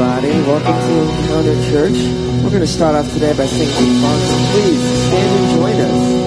everybody. Welcome to Encounter Church. We're going to start off today by singing some songs. Please stand and join us.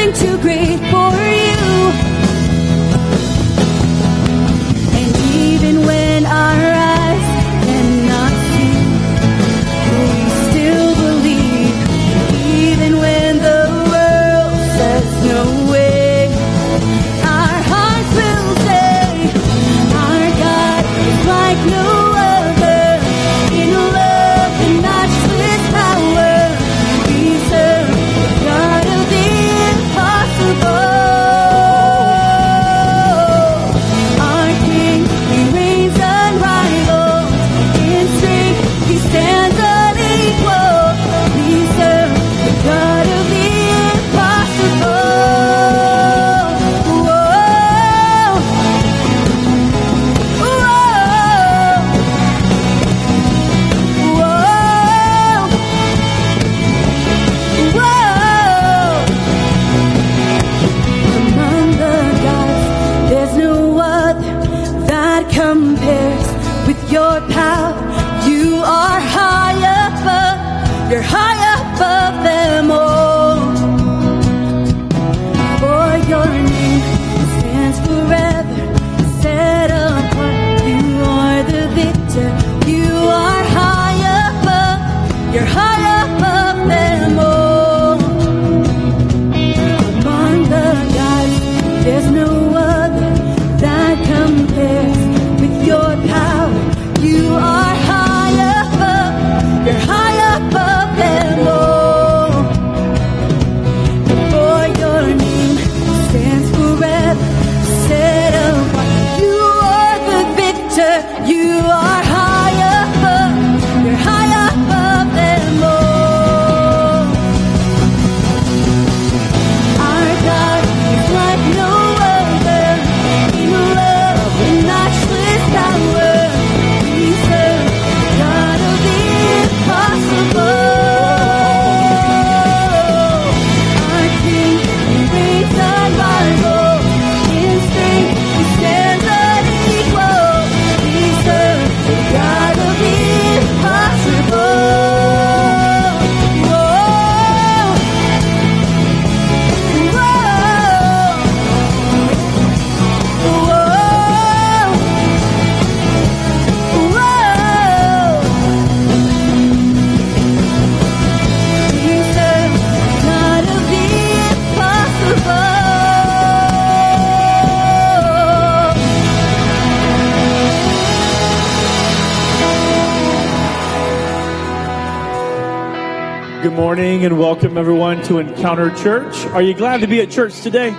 nothing too great for you. And even when our eyes cannot see, we still believe. Even when the world says no way, our hearts will say, our God is like no other. In love and matchless power, we serve the God of the impossible. Our King, He reigns unrivaled. In strength, He stands unequal. We serve the God of the impossible. Whoa. Whoa. Whoa. Among the gods, there's no other that compares with your power. You are high above, you're high above them all. For your name stands forever, set apart. You are the victor, you are high above, you're high above them all. Among the gods, there's no other that compares with your power. You are high above, you're high above them all. For your name stands forever, set apart. You are the victor, you are high above, you're high above them all. Our God is like no other. In love and matchless power, we serve the God of the impossible. Our King, He reigns unrivaled. In strength, He stands unequal. We serve the God of the impossible. Whoa. Good morning and welcome everyone to Encounter Church. Are you glad to be at church today?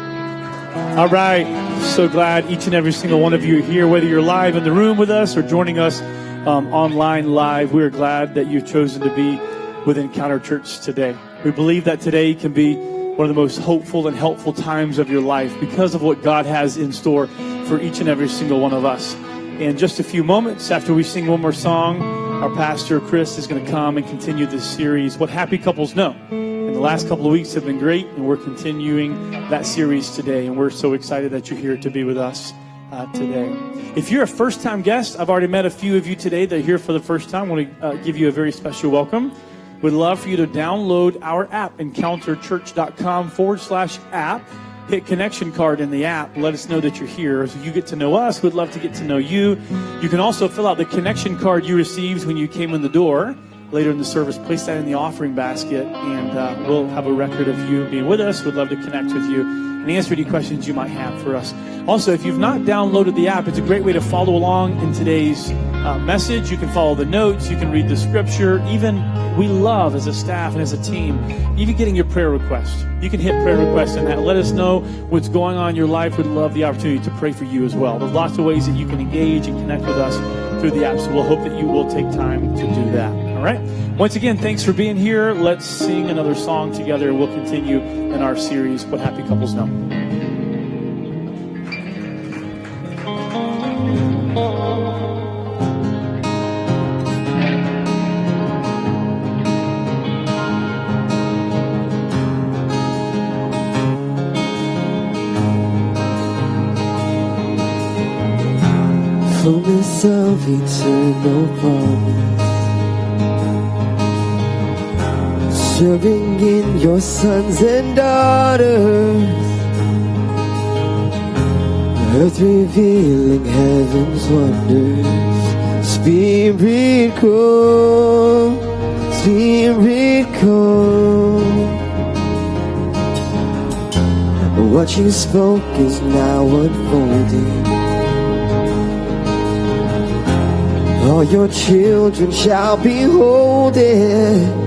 All right. So glad each and every single one of you are here, whether you're live in the room with us or joining us online live. We are glad that you've chosen to be with Encounter Church today. We believe that today can be one of the most hopeful and helpful times of your life because of what God has in store for each and every single one of us. In just a few moments, after we sing one more song, our pastor, Chris, is going to come and continue this series, What Happy Couples Know. And the last couple of weeks have been great, and we're continuing that series today. And we're so excited that you're here to be with us today. If you're a first-time guest, I've already met a few of you today that are here for the first time. I want to give you a very special welcome. We'd love for you to download our app, encounterchurch.com/app. Hit connection card in the app. Let us know that you're here. So you get to know us. We'd love to get to know you. You can also fill out the connection card you received when you came in the door. Later in the service, place that in the offering basket, and we'll have a record of you being with us. We'd love to connect with you and answer any questions you might have for us. Also, if you've not downloaded the app, it's a great way to follow along in today's message. You can follow the notes. You can read the scripture. Even we love, as a staff and as a team, even getting your prayer requests. You can hit prayer requests in that. Let us know what's going on in your life. We'd love the opportunity to pray for you as well. There's lots of ways that you can engage and connect with us through the app, so we'll hope that you will take time to do that. All right? Once again, thanks for being here. Let's sing another song together, and we'll continue in our series, What Happy Couples Know. Fullness of eternal promise, serving in your sons and daughters, earth revealing heaven's wonders. Spirit come, Spirit come. What you spoke is now unfolding. All your children shall behold it.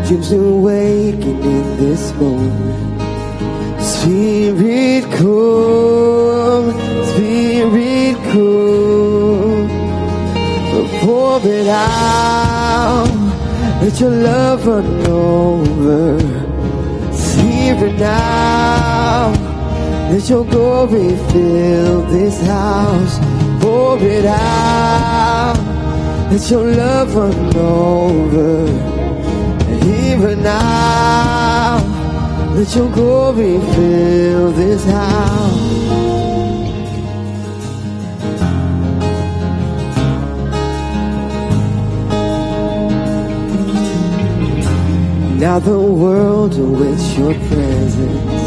Dreams awaken in this moment. Spirit come, Spirit come. Pour it out, let your love run over. Spirit now, let your glory fill this house. Pour it out, let your love run over. Even now, let your glory fill this house. Now the world awaits your presence,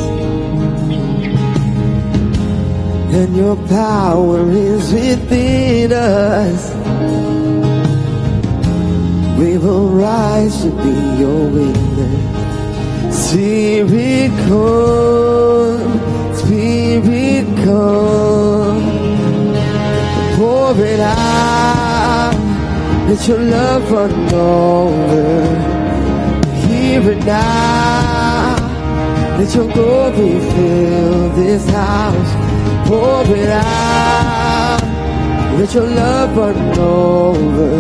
and your power is within us. We will rise to be your witness. Spirit come, Spirit come. Pour it out, let your love run over. Here and now, let your glory fill this house. Pour it out, let your love run over.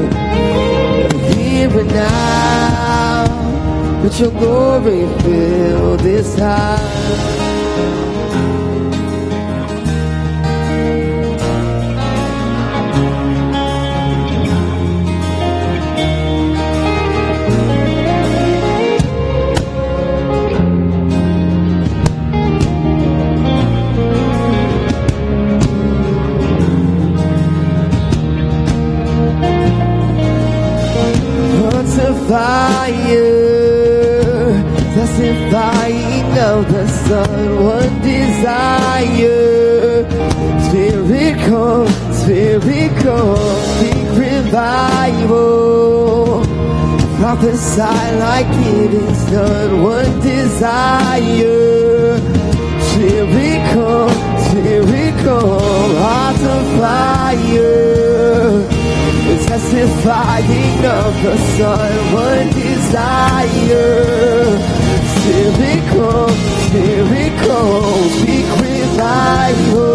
Here and now, let your glory fill this house. Fire, testifying of the Son, one desire. Spirit come, speak revival. Prophesy like it is done, one desire. Spirit come, hearts of fire. Testifying of the Son, one desire. Spirit come, speak revival.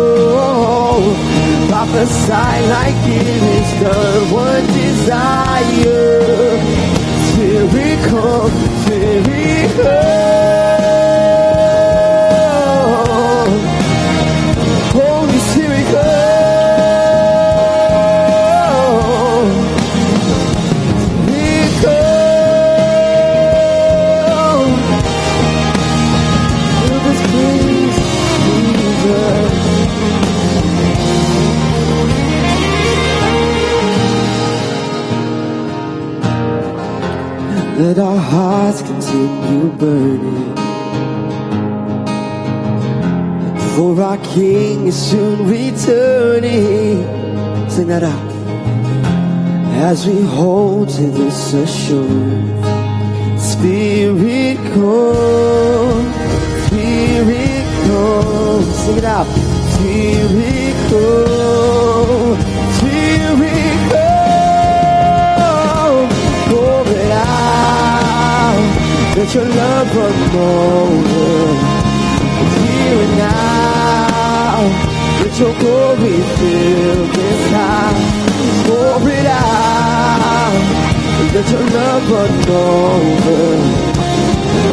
Prophesy like it is done, one desire. Spirit come, Holy Spirit come. Let our hearts continue burning, for our King is soon returning. Sing that out. As we hold to this assurance, Spirit come, sing it out. Spirit come, pour it out, let your love run over. Here and now, let your glory fill this house. Pour it out, let your love run over.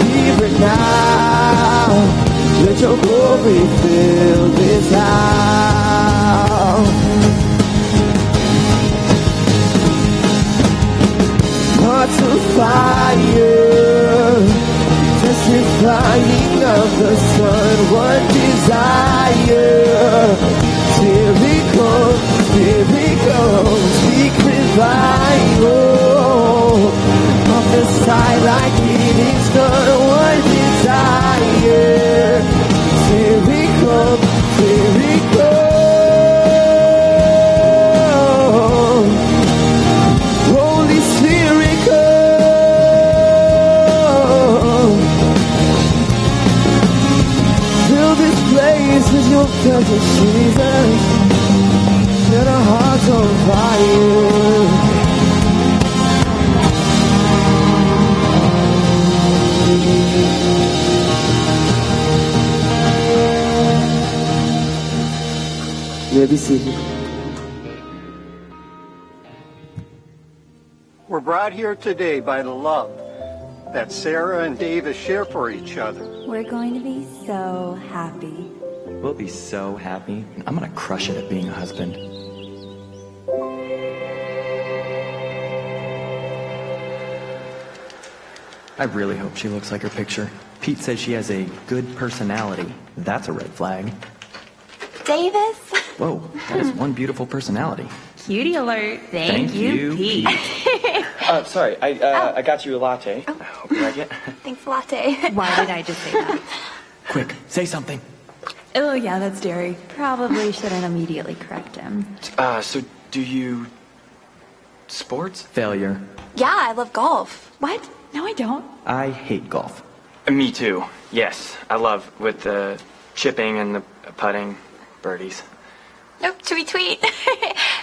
Here and now, let your glory fill this house. Hearts of fire, testifying of the Son, one desire. Spirit come, speak revival. aside like it is not one desire. Here we come, here we come. Holy Spirit, come. Fill this place with your presence, Jesus. Set our hearts on fire. You may be seated. We're brought here today by the love that Sarah and Davis share for each other. We're going to be so happy. We'll be so happy. I'm gonna crush it at being a husband. I really hope she looks like her picture. Pete says she has a good personality. That's a red flag. Davis? Whoa, that is one beautiful personality. Cutie alert. Thank you, Pete. Sorry, I got you a latte. I hope you like it. Thanks, latte. Why did I just say that? Quick, say something. Oh, yeah, that's dairy. Probably shouldn't immediately correct him. So do you... sports? Failure. Yeah, I love golf. What? No, I don't. I hate golf. Me too. Yes, I love with the chipping and the putting, birdies. Nope, tweet.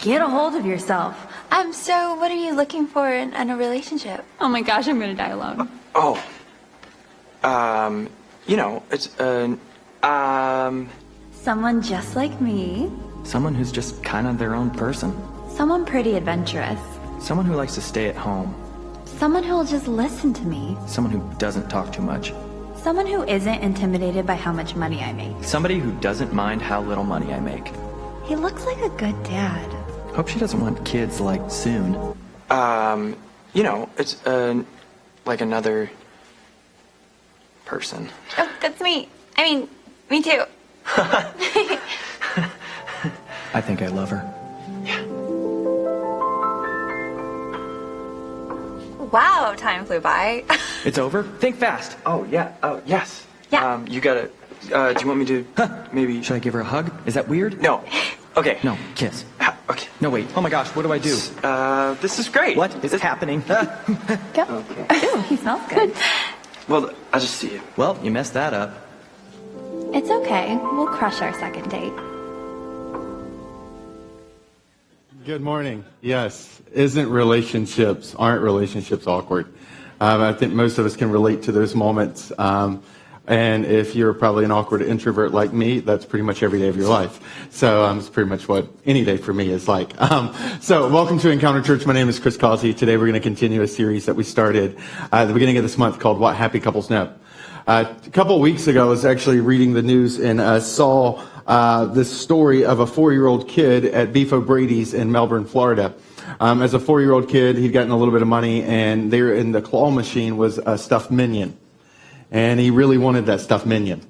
Get a hold of yourself. So what are you looking for in a relationship? Oh my gosh, I'm gonna die alone. It's Someone just like me. Someone who's just kind of their own person. Someone pretty adventurous. Someone who likes to stay at home. Someone who'll just listen to me. Someone who doesn't talk too much. Someone who isn't intimidated by how much money I make. Somebody who doesn't mind how little money I make. He looks like a good dad. Hope she doesn't want kids, like, soon. it's like another person. Oh, that's me. I mean, me too. I think I love her. Wow, time flew by. It's over? Think fast. Oh, yeah. Oh, yes. Yeah. You gotta... do you want me to maybe... Should I give her a hug? Is that weird? No. Okay. No, kiss. Okay. No, wait. Oh my gosh, what do I do? This is great. What is happening? Go. Ooh, he smells good. Well, I'll just see you. Well, you messed that up. It's okay. We'll crush our second date. Good morning. Yes, aren't relationships awkward? I think most of us can relate to those moments. And if you're probably an awkward introvert like me, that's pretty much every day of your life. So it's pretty much what any day for me is like. So welcome to Encounter Church. My name is Chris Causey. Today we're going to continue a series that we started at the beginning of this month called What Happy Couples Know. A couple of weeks ago, I was actually reading the news and saw this story of a 4-year-old kid at Beef O'Brady's in Melbourne, Florida. As a 4-year-old kid, he'd gotten a little bit of money, and there in the claw machine was a stuffed minion. And he really wanted that stuffed minion.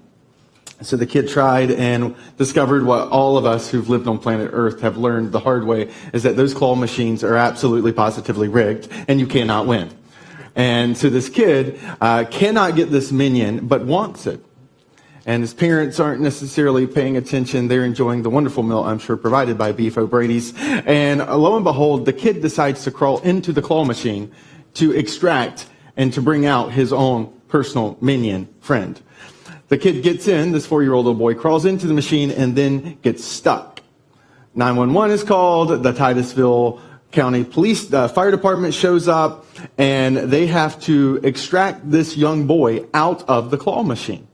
So the kid tried and discovered what all of us who've lived on planet Earth have learned the hard way, is that those claw machines are absolutely positively rigged, and you cannot win. And so this kid cannot get this minion, but wants it. And his parents aren't necessarily paying attention. They're enjoying the wonderful meal, I'm sure, provided by Beef O'Brady's. And lo and behold, the kid decides to crawl into the claw machine to extract and to bring out his own personal minion friend. The kid gets in, this 4-year-old little boy crawls into the machine and then gets stuck. 911 is called. The Titusville County Police Fire Department shows up, and they have to extract this young boy out of the claw machine.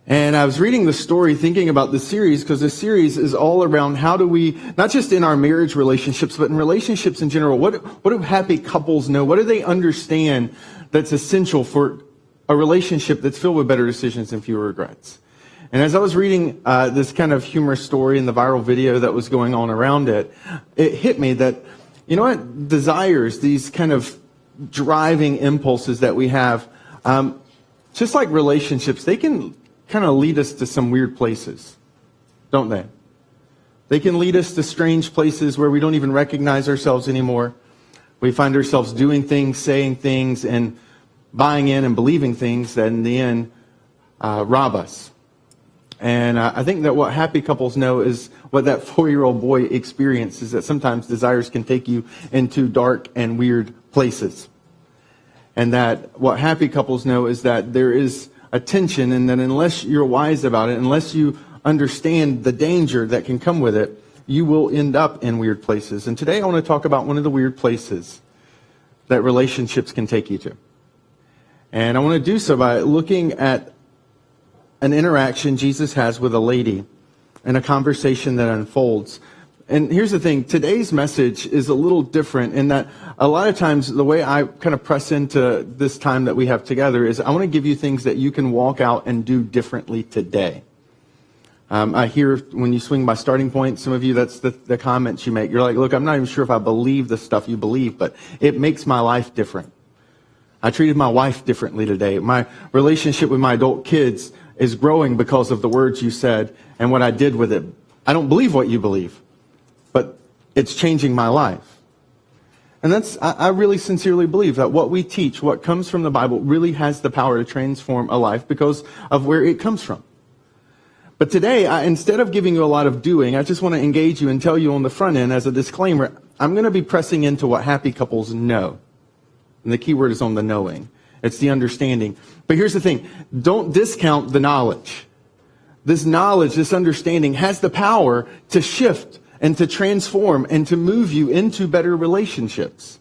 And I was reading the story thinking about this series, because this series is all around how do we, not just in our marriage relationships, but in relationships in general, what do happy couples know? What do they understand that's essential for a relationship that's filled with better decisions and fewer regrets? And as I was reading this kind of humorous story and the viral video that was going on around it, it hit me that, you know what, desires, these kind of driving impulses that we have, just like relationships, they can kind of lead us to some weird places, don't they? They can lead us to strange places where we don't even recognize ourselves anymore. We find ourselves doing things, saying things, and buying in and believing things that in the end rob us. And I think that what happy couples know is what that 4-year-old boy experienced is that sometimes desires can take you into dark and weird places. And that what happy couples know is that there is a tension, and that unless you're wise about it, unless you understand the danger that can come with it, you will end up in weird places. And today I want to talk about one of the weird places that relationships can take you to. And I want to do so by looking at an interaction Jesus has with a lady and a conversation that unfolds. And here's the thing, today's message is a little different in that a lot of times the way I kind of press into this time that we have together is I want to give you things that you can walk out and do differently today. I hear when you swing by Starting Point, some of you, that's the comments you make. You're like, look, I'm not even sure if I believe the stuff you believe, but it makes my life different. I treated my wife differently today. My relationship with my adult kids is growing because of the words you said and what I did with it. I don't believe what you believe, but it's changing my life. And I really sincerely believe that what we teach, what comes from the Bible, really has the power to transform a life because of where it comes from. But today, instead of giving you a lot of doing, I just want to engage you and tell you on the front end as a disclaimer, I'm going to be pressing into what happy couples know. And the key word is on the knowing. It's the understanding. But here's the thing. Don't discount the knowledge. This knowledge, this understanding has the power to shift and to transform and to move you into better relationships.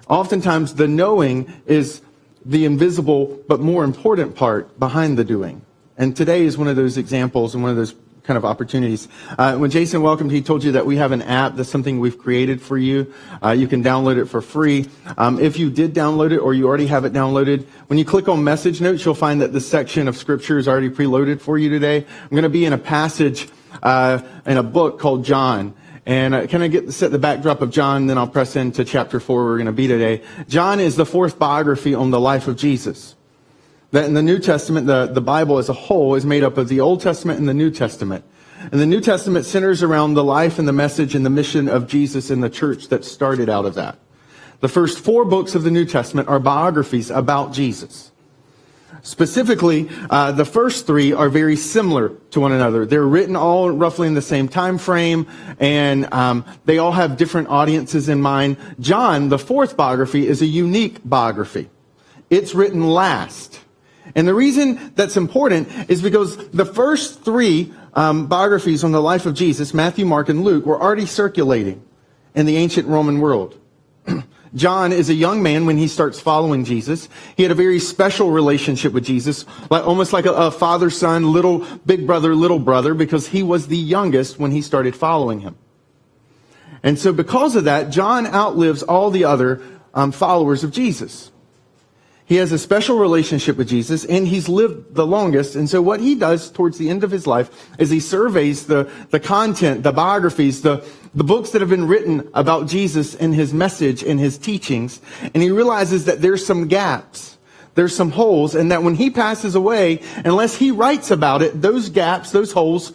Oftentimes, the knowing is the invisible but more important part behind the doing. And today is one of those examples and one of those kind of opportunities. When Jason welcomed, he told you that we have an app. That's something we've created for you. You can download it for free. If you did download it or you already have it downloaded, when you click on message notes, you'll find that this section of scripture is already preloaded for you today. I'm going to be in a passage in a book called John. And can I set the backdrop of John, then I'll press into chapter 4 where we're going to be today. John is the fourth biography on the life of Jesus. That in the New Testament, the Bible as a whole is made up of the Old Testament and the New Testament. And the New Testament centers around the life and the message and the mission of Jesus and the church that started out of that. The first 4 books of the New Testament are biographies about Jesus. Specifically, the first 3 are very similar to one another. They're written all roughly in the same time frame, and they all have different audiences in mind. John, the fourth biography, is a unique biography. It's written last. And the reason that's important is because the first 3 biographies on the life of Jesus, Matthew, Mark, and Luke, were already circulating in the ancient Roman world. John is a young man when he starts following Jesus. He had a very special relationship with Jesus, almost like a father-son, big brother, little brother, because he was the youngest when he started following him. And so because of that, John outlives all the other followers of Jesus. He has a special relationship with Jesus, and he's lived the longest. And so what he does towards the end of his life is he surveys the content, the biographies, the books that have been written about Jesus and his message and his teachings. And he realizes that there's some gaps, there's some holes, and that when he passes away, unless he writes about it, those gaps, those holes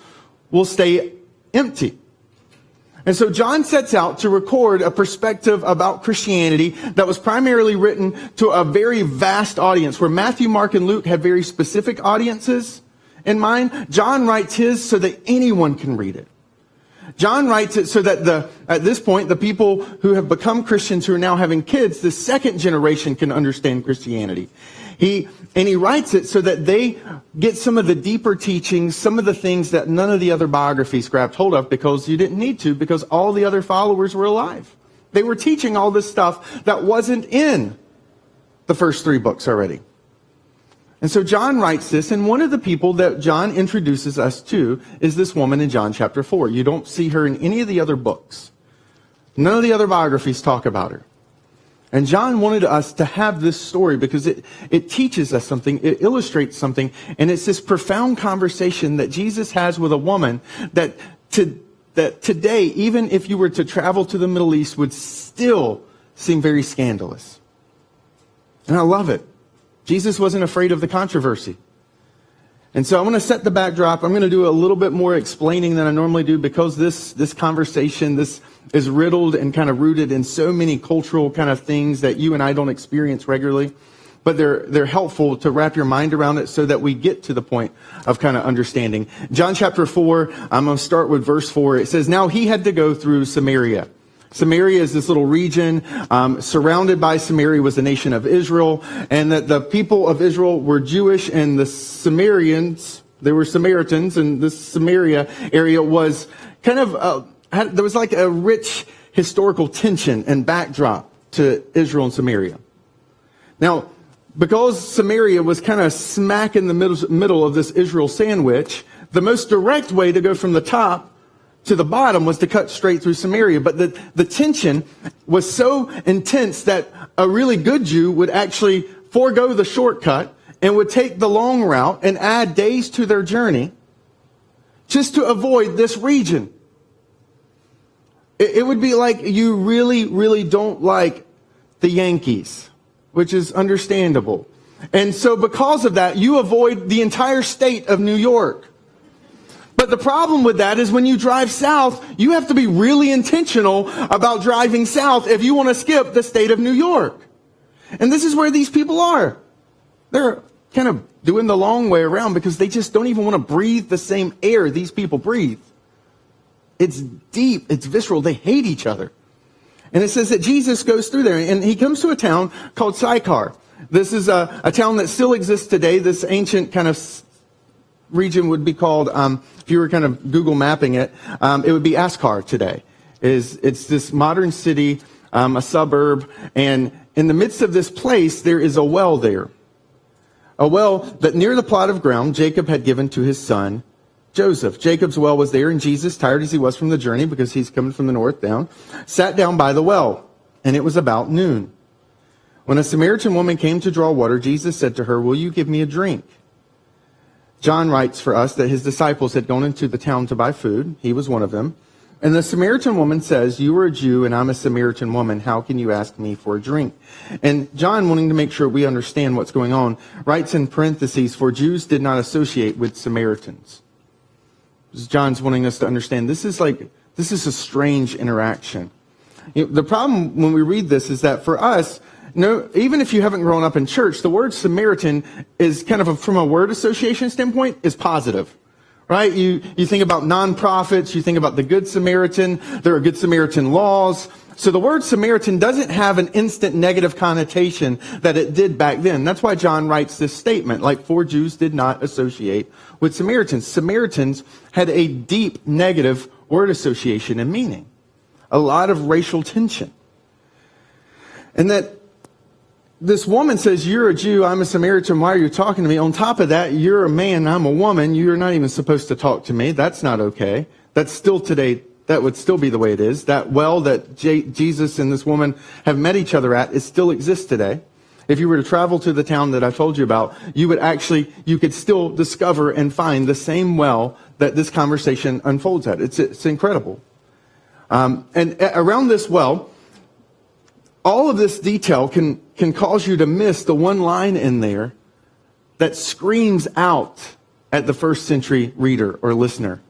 will stay empty. And so John sets out to record a perspective about Christianity that was primarily written to a very vast audience, where Matthew, Mark, and Luke had very specific audiences in mind. John writes his so that anyone can read it. John writes it so that at this point, the people who have become Christians who are now having kids, the second generation can understand Christianity. He writes it so that they get some of the deeper teachings, some of the things that none of the other biographies grabbed hold of, because you didn't need to, because all the other followers were alive. They were teaching all this stuff that wasn't in the first 3 books already. And so John writes this, and one of the people that John introduces us to is this woman in John chapter 4. You don't see her in any of the other books. None of the other biographies talk about her. And John wanted us to have this story because it teaches us something, it illustrates something, and it's this profound conversation that Jesus has with a woman that today, even if you were to travel to the Middle East, would still seem very scandalous. And I love it. Jesus wasn't afraid of the controversy. And so I'm going to set the backdrop. I'm going to do a little bit more explaining than I normally do because this conversation, this is riddled and kind of rooted in so many cultural kind of things that you and I don't experience regularly. But they're helpful to wrap your mind around it so that we get to the point of kind of understanding. John chapter 4, I'm going to start with verse 4. It says, now he had to go through Samaria. Samaria is this little region. Surrounded by Samaria was the nation of Israel. And that the people of Israel were Jewish, and the Samaritans, they were Samaritans, and this Samaria area was kind of, there was like a rich historical tension and backdrop to Israel and Samaria. Now, because Samaria was kind of smack in the middle of this Israel sandwich, the most direct way to go from the top to the bottom was to cut straight through Samaria. But the tension was so intense that a really good Jew would actually forego the shortcut and would take the long route and add days to their journey just to avoid this region. It would be like you really, really don't like the Yankees, which is understandable. And so because of that, you avoid the entire state of New York. But the problem with that is when you drive south, you have to be really intentional about driving south if you want to skip the state of New York. And this is where these people are. They're kind of doing the long way around because they just don't even want to breathe the same air these people breathe. It's deep, it's visceral, they hate each other. And it says that Jesus goes through there, and he comes to a town called Sychar. This is a town that still exists today. This ancient kind of region would be called, if you were kind of Google mapping it, it would be Askar today. It's this modern city, a suburb, and in the midst of this place, there is a well there. A well that near the plot of ground Jacob had given to his son, Joseph. Jacob's well was there, and Jesus, tired as he was from the journey, because he's coming from the north down, sat down by the well, and it was about noon. When a Samaritan woman came to draw water, Jesus said to her, will you give me a drink? John writes for us that his disciples had gone into the town to buy food. He was one of them. And the Samaritan woman says, you are a Jew and I'm a Samaritan woman. How can you ask me for a drink? And John, wanting to make sure we understand what's going on, writes in parentheses, for Jews did not associate with Samaritans. John's wanting us to understand this is a strange interaction. The problem when we read this is that for us, even if you haven't grown up in church, the word Samaritan is kind of from a word association standpoint is positive, right? You think about nonprofits, you think about the Good Samaritan, there are Good Samaritan laws. So the word Samaritan doesn't have an instant negative connotation that it did back then. That's why John writes this statement, like, for Jews did not associate with Samaritans. Samaritans had a deep negative word association and meaning. A lot of racial tension. And that this woman says, you're a Jew, I'm a Samaritan, why are you talking to me? On top of that, you're a man, I'm a woman, you're not even supposed to talk to me. That's not okay. That's still today. That would still be the way it is. That well that Jesus and this woman have met each other at, it still exists today. If you were to travel to the town that I told you about, you could still discover and find the same well that this conversation unfolds at. It's incredible. And around this well, all of this detail can cause you to miss the one line in there that screams out at the first century reader or listener.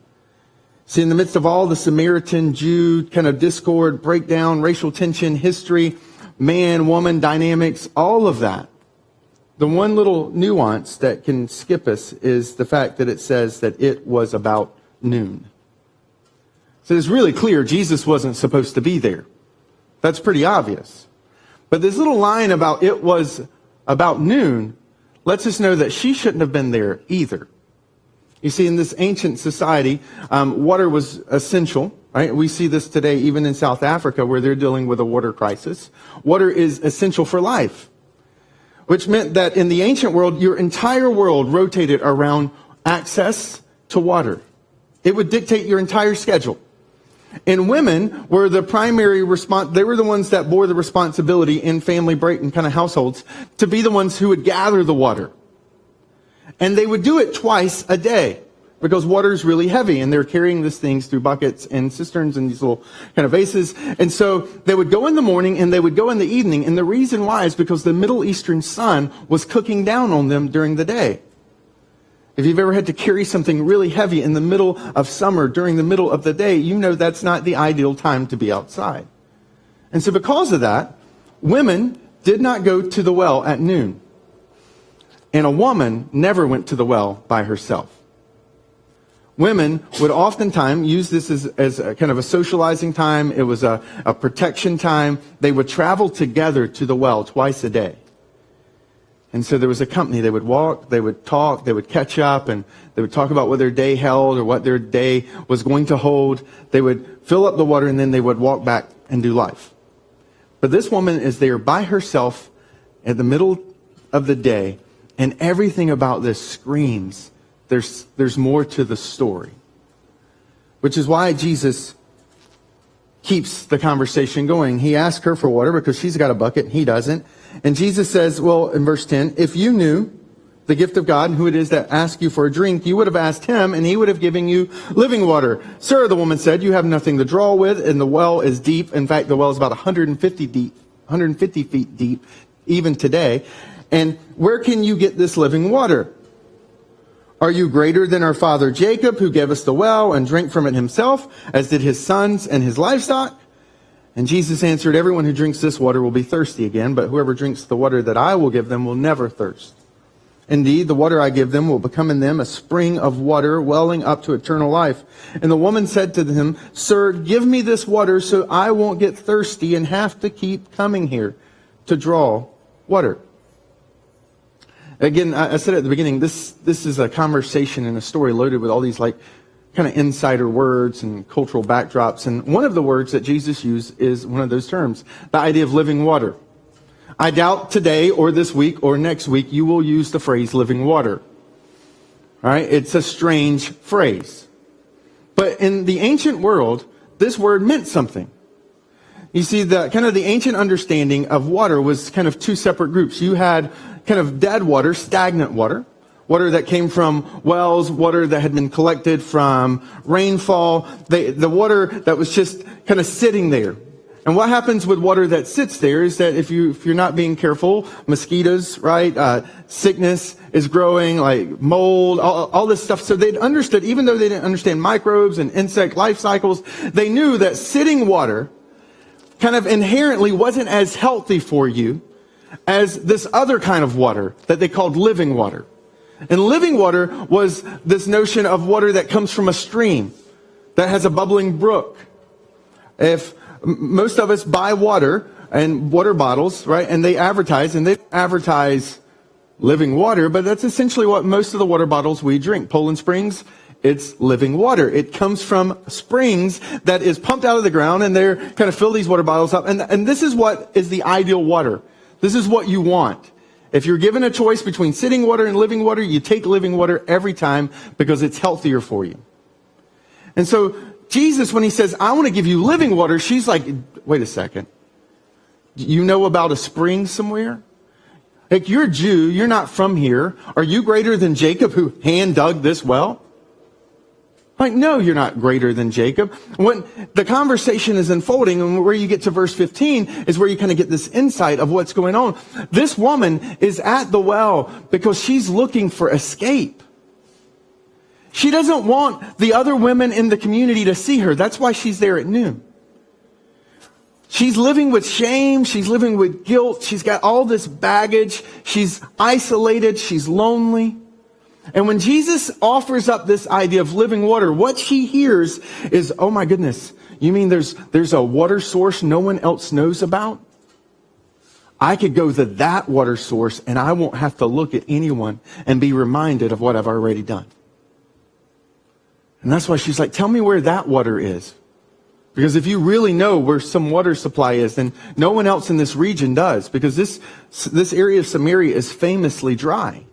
See, in the midst of all the Samaritan, Jew kind of discord, breakdown, racial tension, history, man, woman dynamics, all of that, the one little nuance that can skip us is the fact that it says that it was about noon. So it's really clear Jesus wasn't supposed to be there. That's pretty obvious. But this little line about it was about noon lets us know that she shouldn't have been there either. You see, in this ancient society, water was essential, right? We see this today even in South Africa where they're dealing with a water crisis. Water is essential for life, which meant that in the ancient world, your entire world rotated around access to water. It would dictate your entire schedule. And women were the primary they were the ones that bore the responsibility in family break kind of households to be the ones who would gather the water. And they would do it twice a day because water is really heavy and they're carrying these things through buckets and cisterns and these little kind of vases. And so they would go in the morning and they would go in the evening. And the reason why is because the Middle Eastern sun was cooking down on them during the day. If you've ever had to carry something really heavy in the middle of summer, during the middle of the day, you know that's not the ideal time to be outside. And so because of that, women did not go to the well at noon. And a woman never went to the well by herself. Women would oftentimes use this as a kind of a socializing time. It was a protection time. They would travel together to the well twice a day. And so there was a company. They would walk, they would talk, they would catch up, and they would talk about what their day held or what their day was going to hold. They would fill up the water, and then they would walk back and do life. But this woman is there by herself at the middle of the day, and everything about this screams there's more to the story. Which is why Jesus keeps the conversation going. He asks her for water because she's got a bucket and he doesn't. And Jesus says, well, in verse 10, if you knew the gift of God and who it is that asks you for a drink, you would have asked him and he would have given you living water. Sir, the woman said, you have nothing to draw with and the well is deep. In fact, the well is about 150 feet deep even today. And where can you get this living water? Are you greater than our father Jacob, who gave us the well and drank from it himself, as did his sons and his livestock? And Jesus answered, everyone who drinks this water will be thirsty again, but whoever drinks the water that I will give them will never thirst. Indeed, the water I give them will become in them a spring of water welling up to eternal life. And the woman said to him, Sir, give me this water so I won't get thirsty and have to keep coming here to draw water. Again, I said at the beginning, this is a conversation and a story loaded with all these like kind of insider words and cultural backdrops. And one of the words that Jesus used is one of those terms, the idea of living water. I doubt today or this week or next week you will use the phrase living water. All right? It's a strange phrase. But in the ancient world, this word meant something. You see, the ancient understanding of water was kind of two separate groups. You had kind of dead water, stagnant water, water that came from wells, water that had been collected from rainfall, the water that was just kind of sitting there. And what happens with water that sits there is that if you're not being careful, mosquitoes, right, sickness is growing, like mold, all this stuff. So they'd understood, even though they didn't understand microbes and insect life cycles, they knew that sitting water kind of inherently wasn't as healthy for you as this other kind of water that they called living water. And living water was this notion of water that comes from a stream that has a bubbling brook. If most of us buy water and water bottles, right, and they advertise living water, but that's essentially what most of the water bottles we drink. Poland Springs, it's living water. It comes from springs that is pumped out of the ground, and they're kind of fill these water bottles up. And this is what is the ideal water. This is what you want. If you're given a choice between sitting water and living water, you take living water every time because it's healthier for you. And so Jesus, when he says, I want to give you living water, she's like, wait a second. You know about a spring somewhere? Like, you're a Jew, you're not from here. Are you greater than Jacob who hand dug this well? Like, no, you're not greater than Jacob. When the conversation is unfolding, and where you get to verse 15 is where you kind of get this insight of what's going on. This woman is at the well because she's looking for escape. She doesn't want the other women in the community to see her. That's why she's there at noon. She's living with shame. She's living with guilt. She's got all this baggage. She's isolated. She's lonely. And when Jesus offers up this idea of living water, what she hears is, oh my goodness, you mean there's a water source no one else knows about? I could go to that water source and I won't have to look at anyone and be reminded of what I've already done. And that's why she's like, tell me where that water is. Because if you really know where some water supply is, then no one else in this region does. Because this area of Samaria is famously dry.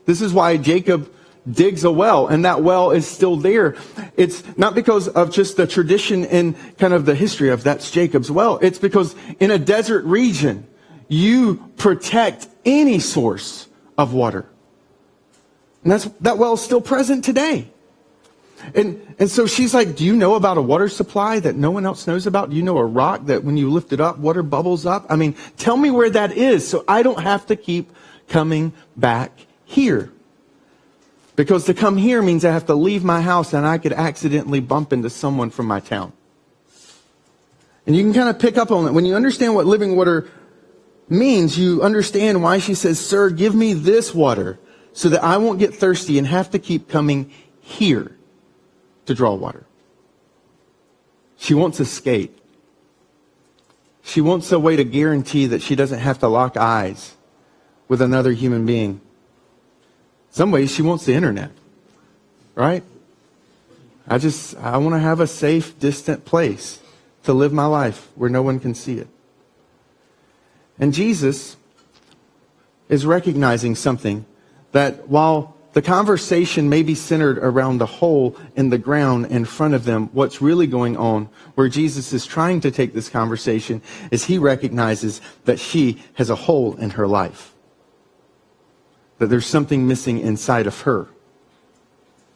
This is why Jacob digs a well, and that well is still there. It's not because of just the tradition and kind of the history of that's Jacob's well. It's because in a desert region, you protect any source of water. And that well is still present today. And so she's like, do you know about a water supply that no one else knows about? Do you know a rock that when you lift it up, water bubbles up? I mean, tell me where that is so I don't have to keep coming back here. Because to come here means I have to leave my house and I could accidentally bump into someone from my town. And you can kind of pick up on it. When you understand what living water means, you understand why she says, sir, give me this water so that I won't get thirsty and have to keep coming here to draw water. She wants escape. She wants a way to guarantee that she doesn't have to lock eyes with another human being. Some ways she wants the internet, right? I want to have a safe, distant place to live my life where no one can see it. And Jesus is recognizing something, that while the conversation may be centered around the hole in the ground in front of them, what's really going on, where Jesus is trying to take this conversation, is he recognizes that she has a hole in her life. That there's something missing inside of her.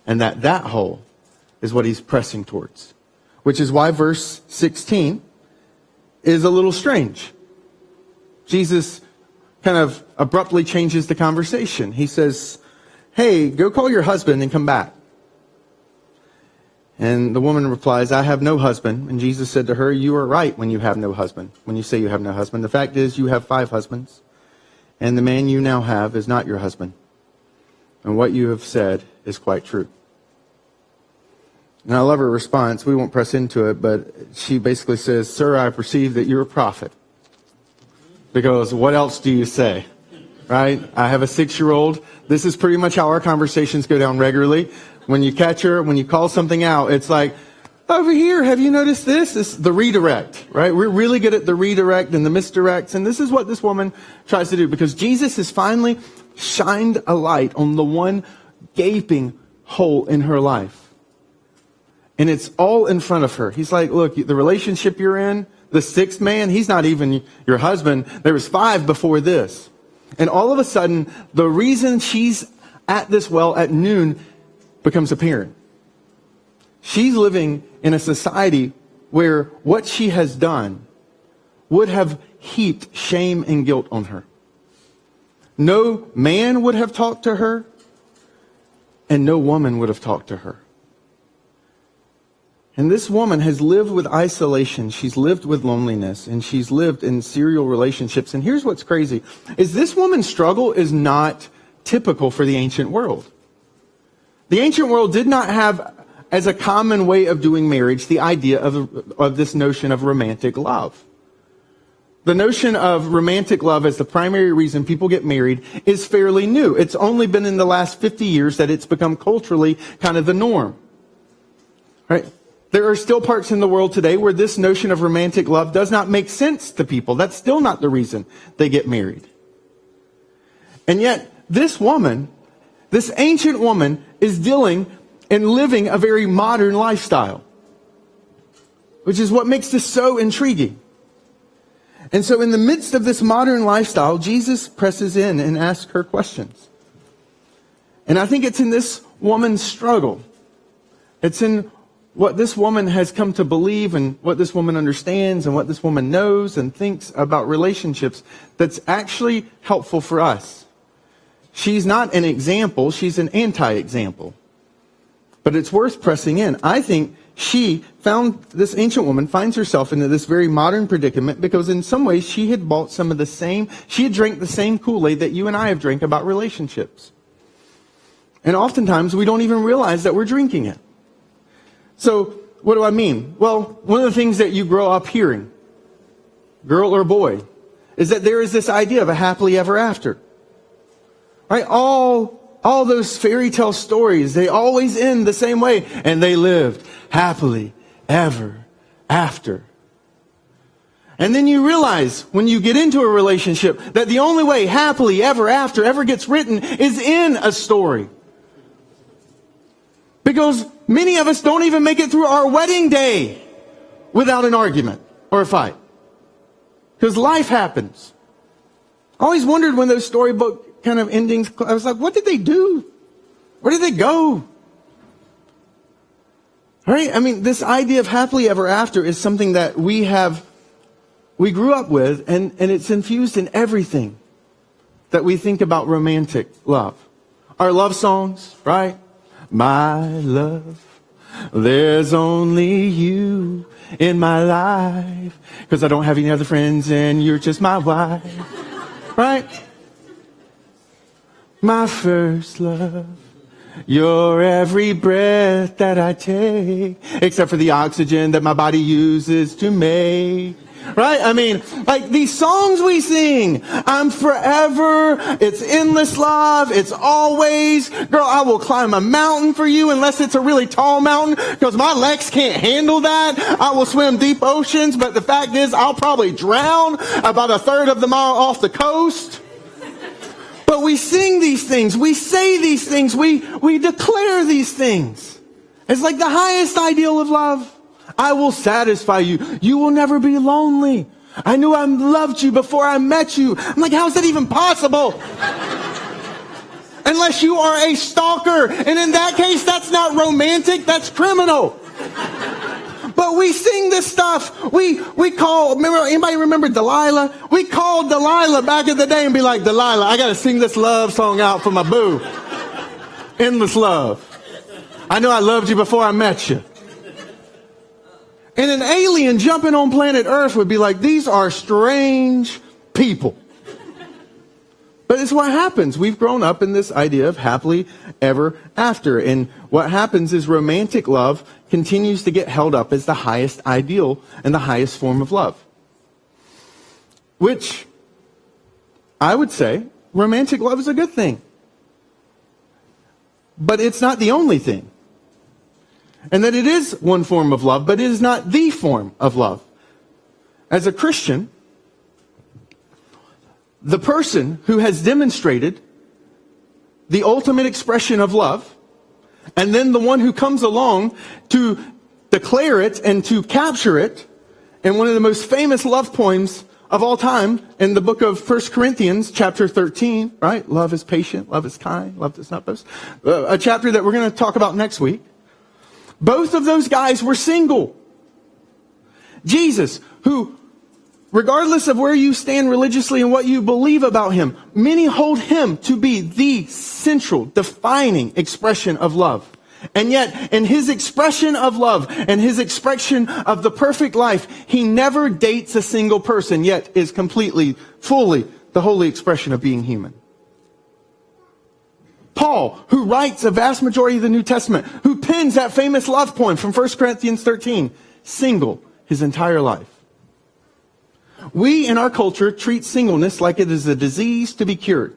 And that hole is what he's pressing towards. Which is why verse 16 is a little strange. Jesus kind of abruptly changes the conversation. He says, hey, go call your husband and come back. And the woman replies, I have no husband. And Jesus said to her, you are right when you have no husband. When you say you have no husband. The fact is you have 5 husbands. And the man you now have is not your husband. And what you have said is quite true. And I love her response. We won't press into it, but she basically says, sir, I perceive that you're a prophet. Because what else do you say? Right? I have a 6-year-old. This is pretty much how our conversations go down regularly. When you catch her, when you call something out, it's like, over here, have you noticed this? It's the redirect, right? We're really good at the redirect and the misdirects. And this is what this woman tries to do, because Jesus has finally shined a light on the one gaping hole in her life. And it's all in front of her. He's like, look, the relationship you're in, the 6th man, he's not even your husband. There was 5 before this. And all of a sudden, the reason she's at this well at noon becomes apparent. She's living in a society where what she has done would have heaped shame and guilt on her. No man would have talked to her, and no woman would have talked to her. And this woman has lived with isolation. She's lived with loneliness, and she's lived in serial relationships. And here's what's crazy, is this woman's struggle is not typical for the ancient world. The ancient world did not have, as a common way of doing marriage, the idea of this notion of romantic love. The notion of romantic love as the primary reason people get married is fairly new. It's only been in the last 50 years that it's become culturally kind of the norm. Right? There are still parts in the world today where this notion of romantic love does not make sense to people. That's still not the reason they get married. And yet, this woman, this ancient woman, is dealing and living a very modern lifestyle, which is what makes this so intriguing. And so in the midst of this modern lifestyle, Jesus presses in and asks her questions. And I think it's in this woman's struggle. It's in what this woman has come to believe and what this woman understands and what this woman knows and thinks about relationships that's actually helpful for us. She's not an example, she's an anti-example. But it's worth pressing in. I think this ancient woman finds herself into this very modern predicament because in some ways she had bought she had drank the same Kool-Aid that you and I have drank about relationships. And oftentimes we don't even realize that we're drinking it. So what do I mean? Well, one of the things that you grow up hearing, girl or boy, is that there is this idea of a happily ever after. Right? All those fairy tale stories, they always end the same way. And they lived happily ever after. And then you realize when you get into a relationship that the only way happily ever after ever gets written is in a story. Because many of us don't even make it through our wedding day without an argument or a fight. Because life happens. I always wondered when those storybook kind of endings, I was like, what did they do? Where did they go? Right? I mean, this idea of happily ever after is something that we grew up with, and it's infused in everything that we think about romantic love. our love songs, right? My love, there's only you in my life, because I don't have any other friends and you're just my wife, right? My first love, you're every breath that I take, except for the oxygen that my body uses to make. Right? I mean, like these songs we sing, I'm forever, it's endless love, it's always, girl, I will climb a mountain for you unless it's a really tall mountain because my legs can't handle that. I will swim deep oceans, but the fact is I'll probably drown about a third of the mile off the coast. But we sing these things, we say these things, we declare these things. It's like the highest ideal of love. I will satisfy you. You will never be lonely. I knew I loved you before I met you. I'm like, how is that even possible? Unless you are a stalker. And in that case, that's not romantic, that's criminal. But we sing this stuff. We call, anybody remember Delilah? We called Delilah back in the day and be like, Delilah, I got to sing this love song out for my boo. Endless love. I know I loved you before I met you. And an alien jumping on planet Earth would be like, these are strange people. But it's what happens. We've grown up in this idea of happily ever after. And what happens is romantic love continues to get held up as the highest ideal and the highest form of love. Which, I would say, romantic love is a good thing. But it's not the only thing. And that it is one form of love, but it is not the form of love. As a Christian, the person who has demonstrated the ultimate expression of love, and then the one who comes along to declare it and to capture it in one of the most famous love poems of all time in the book of 1 Corinthians chapter 13, right? Love is patient, love is kind, love does not boast. A chapter that we're going to talk about next week. Both of those guys were single. Jesus, who, regardless of where you stand religiously and what you believe about him, many hold him to be the central, defining expression of love. And yet, in his expression of love and his expression of the perfect life, he never dates a single person, yet is completely, fully the holy expression of being human. Paul, who writes a vast majority of the New Testament, who pens that famous love poem from 1 Corinthians 13, single his entire life. We in our culture treat singleness like it is a disease to be cured.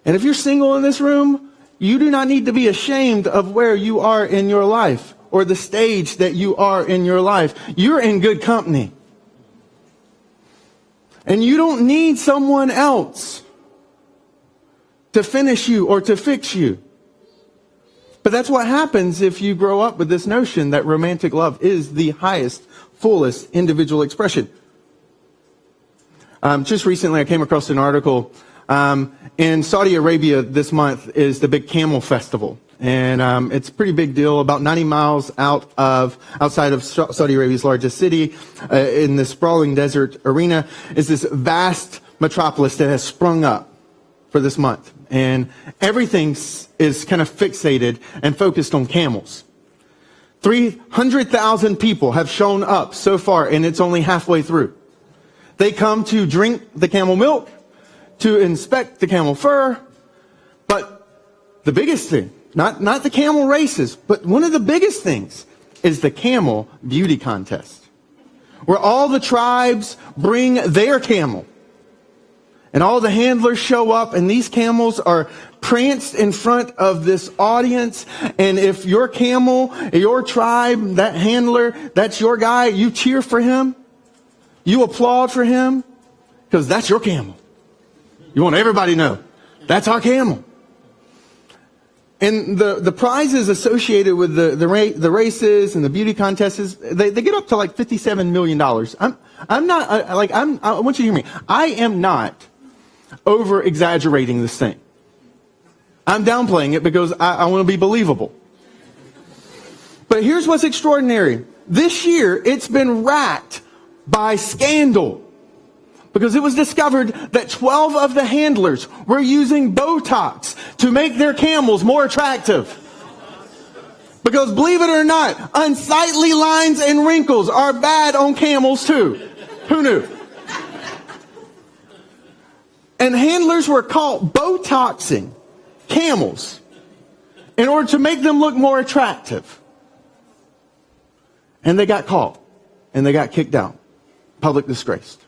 And if you're single in this room, you do not need to be ashamed of where you are in your life or the stage that you are in your life. You're in good company. And you don't need someone else to finish you or to fix you. But that's what happens if you grow up with this notion that romantic love is the highest, fullest individual expression. Just recently I came across an article. In Saudi Arabia this month is the big Camel Festival. And it's a pretty big deal. About 90 miles outside of Saudi Arabia's largest city, in the sprawling desert arena, is this vast metropolis that has sprung up for this month. And everything is kind of fixated and focused on camels. 300,000 people have shown up so far, and it's only halfway through. They come to drink the camel milk, to inspect the camel fur, but the biggest thing, not the camel races, but one of the biggest things is the camel beauty contest, where all the tribes bring their camel. And all the handlers show up, and these camels are pranced in front of this audience. And if your camel, your tribe, that handler, that's your guy, you cheer for him. You applaud for him, because that's your camel. You want everybody to know, that's our camel. And the prizes associated with the races and the beauty contests, they get up to like $57 million. I'm not, I want you to hear me. I am not over exaggerating this thing. I'm downplaying it because I want to be believable. But here's what's extraordinary. This year, it's been racked by scandal, Because it was discovered that 12 of the handlers were using Botox to make their camels more attractive. Because believe it or not, unsightly lines and wrinkles are bad on camels too. Who knew? And handlers were caught Botoxing camels in order to make them look more attractive. And they got caught. And they got kicked out. Public disgrace.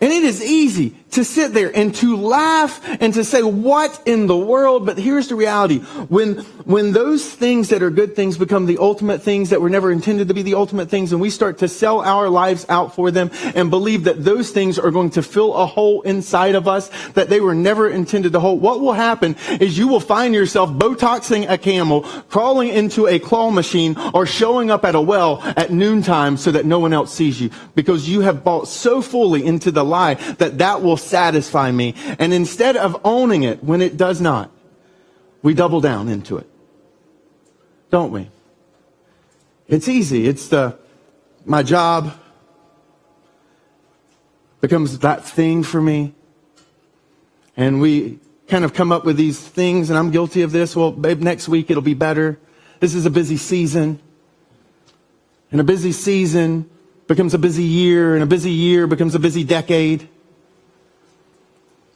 And it is easy to sit there and to laugh and to say, what in the world? But here's the reality. When those things that are good things become the ultimate things that were never intended to be the ultimate things, and we start to sell our lives out for them and believe that those things are going to fill a hole inside of us that they were never intended to hold, what will happen is you will find yourself Botoxing a camel, crawling into a claw machine, or showing up at a well at noontime so that no one else sees you, because you have bought so fully into the lie that will satisfy me. And instead of owning it when it does not, we double down into it. Don't we? It's easy. It's my job becomes that thing for me. And we kind of come up with these things, and I'm guilty of this. Well, babe, next week it'll be better. This is a busy season. And a busy season becomes a busy year, and a busy year becomes a busy decade.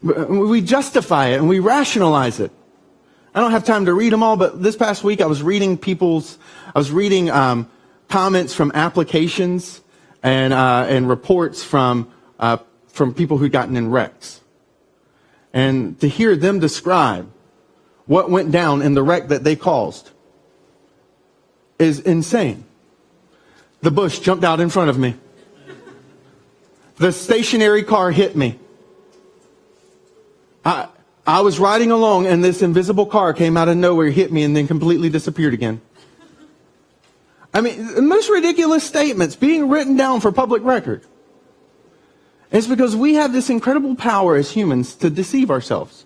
We justify it and we rationalize it. I don't have time to read them all, but this past week I was reading comments from applications and reports from people who'd gotten in wrecks. And to hear them describe what went down in the wreck that they caused is insane. The bush jumped out in front of me. The stationary car hit me. I was riding along and this invisible car came out of nowhere, hit me, and then completely disappeared again. I mean, the most ridiculous statements being written down for public record. It's because we have this incredible power as humans to deceive ourselves.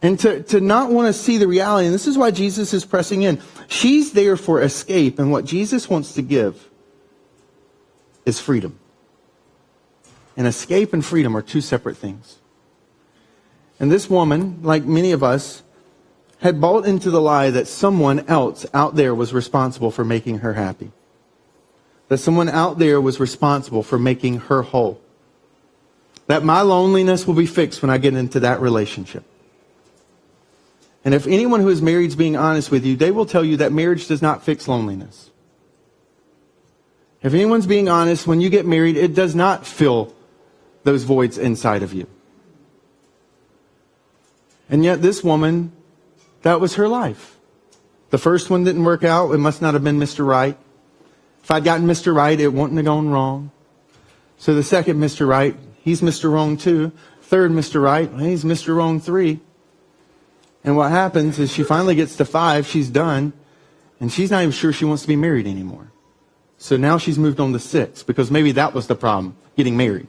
And to not want to see the reality. And this is why Jesus is pressing in. She's there for escape. And what Jesus wants to give is freedom. And escape and freedom are two separate things. And this woman, like many of us, had bought into the lie that someone else out there was responsible for making her happy. That someone out there was responsible for making her whole. That my loneliness will be fixed when I get into that relationship. And if anyone who is married is being honest with you, they will tell you that marriage does not fix loneliness. If anyone's being honest, when you get married, it does not fill those voids inside of you. And yet this woman, that was her life. The first one didn't work out. It must not have been Mr. Right. If I'd gotten Mr. Right, it wouldn't have gone wrong. So the second Mr. Right, he's Mr. Wrong 2. Third Mr. Right, he's Mr. Wrong 3. And what happens is she finally gets to 5, she's done, and she's not even sure she wants to be married anymore. So now she's moved on to 6, because maybe that was the problem, getting married.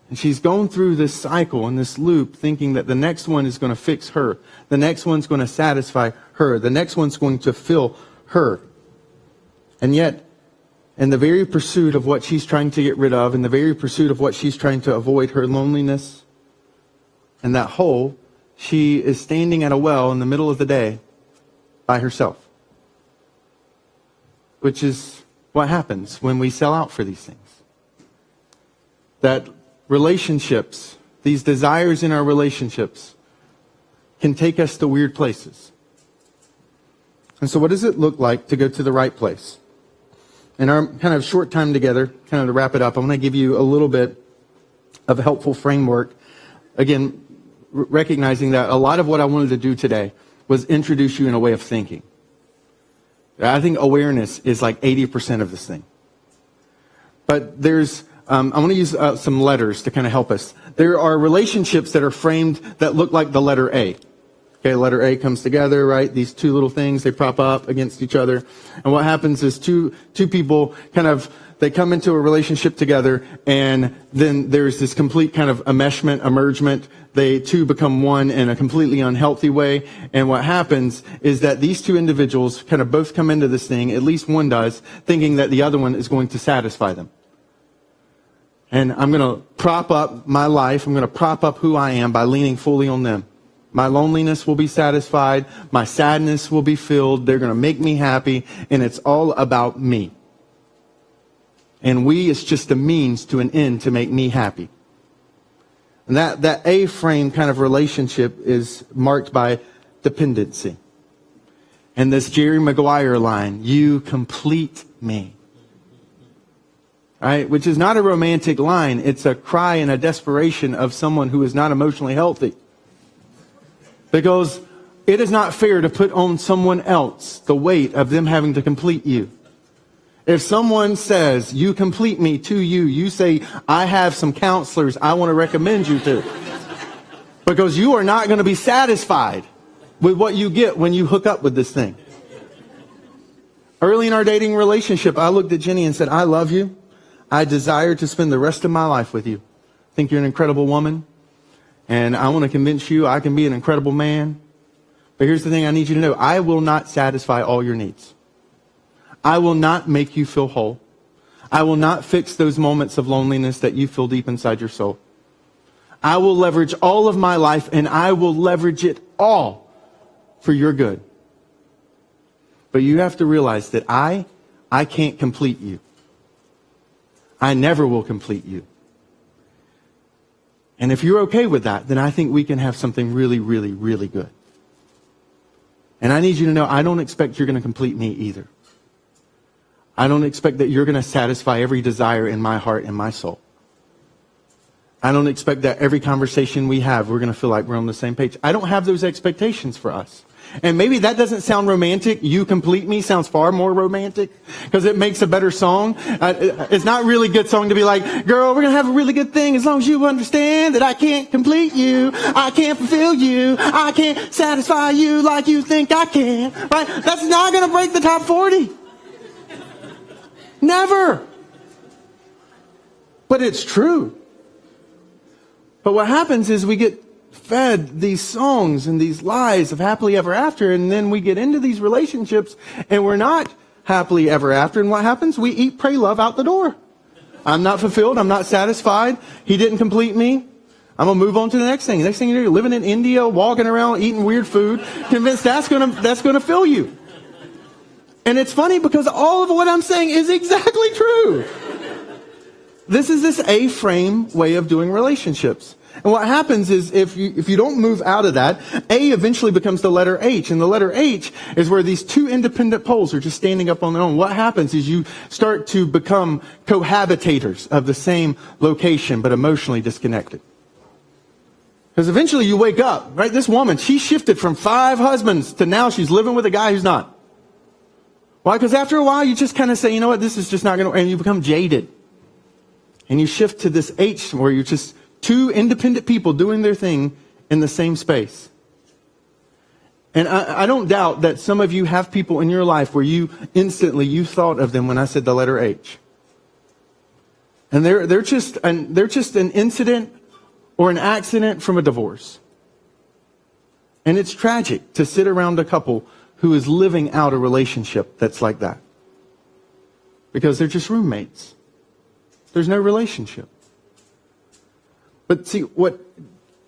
And she's going through this cycle and this loop, thinking that the next one is going to fix her. The next one's going to satisfy her. The next one's going to fill her. And yet, in the very pursuit of what she's trying to get rid of, in the very pursuit of what she's trying to avoid, her loneliness and that hole, she is standing at a well in the middle of the day by herself. Which is what happens when we sell out for these things. That relationships, these desires in our relationships, can take us to weird places. And so what does it look like to go to the right place? In our kind of short time together, kind of to wrap it up, I want to give you a little bit of a helpful framework. Again, recognizing that a lot of what I wanted to do today was introduce you in a way of thinking. I think awareness is like 80% of this thing. But there's, I want to use some letters to kind of help us. There are relationships that are framed that look like the letter A. Okay, letter A comes together, right? These two little things, they prop up against each other. And what happens is two people kind of, they come into a relationship together, and then there's this complete kind of enmeshment, emergement. They two become one in a completely unhealthy way. And what happens is that these two individuals kind of both come into this thing, at least one does, thinking that the other one is going to satisfy them. And I'm going to prop up my life. I'm going to prop up who I am by leaning fully on them. My loneliness will be satisfied. My sadness will be filled. They're going to make me happy. And it's all about me. And we is just a means to an end to make me happy. And that A-frame kind of relationship is marked by dependency. And this Jerry Maguire line, you complete me. Right? Which is not a romantic line. It's a cry and a desperation of someone who is not emotionally healthy. Because it is not fair to put on someone else the weight of them having to complete you. If someone says, you complete me to you, you say, I have some counselors I want to recommend you to. Because you are not going to be satisfied with what you get when you hook up with this thing. Early in our dating relationship, I looked at Jenny and said, I love you. I desire to spend the rest of my life with you. I think you're an incredible woman. And I want to convince you I can be an incredible man. But here's the thing I need you to know. I will not satisfy all your needs. I will not make you feel whole. I will not fix those moments of loneliness that you feel deep inside your soul. I will leverage all of my life, and I will leverage it all for your good. But you have to realize that I can't complete you. I never will complete you. And if you're okay with that, then I think we can have something really, really, really good. And I need you to know, I don't expect you're going to complete me either. I don't expect that you're going to satisfy every desire in my heart and my soul. I don't expect that every conversation we have, we're going to feel like we're on the same page. I don't have those expectations for us. And maybe that doesn't sound romantic. You complete me sounds far more romantic because it makes a better song. It's not really a good song to be like, girl, we're going to have a really good thing as long as you understand that I can't complete you. I can't fulfill you. I can't satisfy you like you think I can. Right? That's not going to break the top 40. Never. But it's true. But what happens is we get fed these songs and these lies of happily ever after, and then we get into these relationships and we're not happily ever after, and what happens? We eat, pray, love out the door. I'm not fulfilled. I'm not satisfied. He didn't complete me. I'm going to move on to the next thing. Next thing you know, you're living in India, walking around, eating weird food, convinced that's going to fill you. And it's funny because all of what I'm saying is exactly true. This is this A-frame way of doing relationships. And what happens is if you don't move out of that, A eventually becomes the letter H. And the letter H is where these two independent poles are just standing up on their own. What happens is you start to become cohabitators of the same location, but emotionally disconnected. Because eventually you wake up, right? This woman, she shifted from 5 husbands to now she's living with a guy who's not. Why? Because after a while you just kind of say, you know what, this is just not going to, and you become jaded. And you shift to this H where you're just two independent people doing their thing in the same space. And I don't doubt that some of you have people in your life where you thought of them when I said the letter H. And they're just an incident or an accident from a divorce. And it's tragic to sit around a couple who is living out a relationship that's like that. Because they're just roommates. There's no relationship. But see, what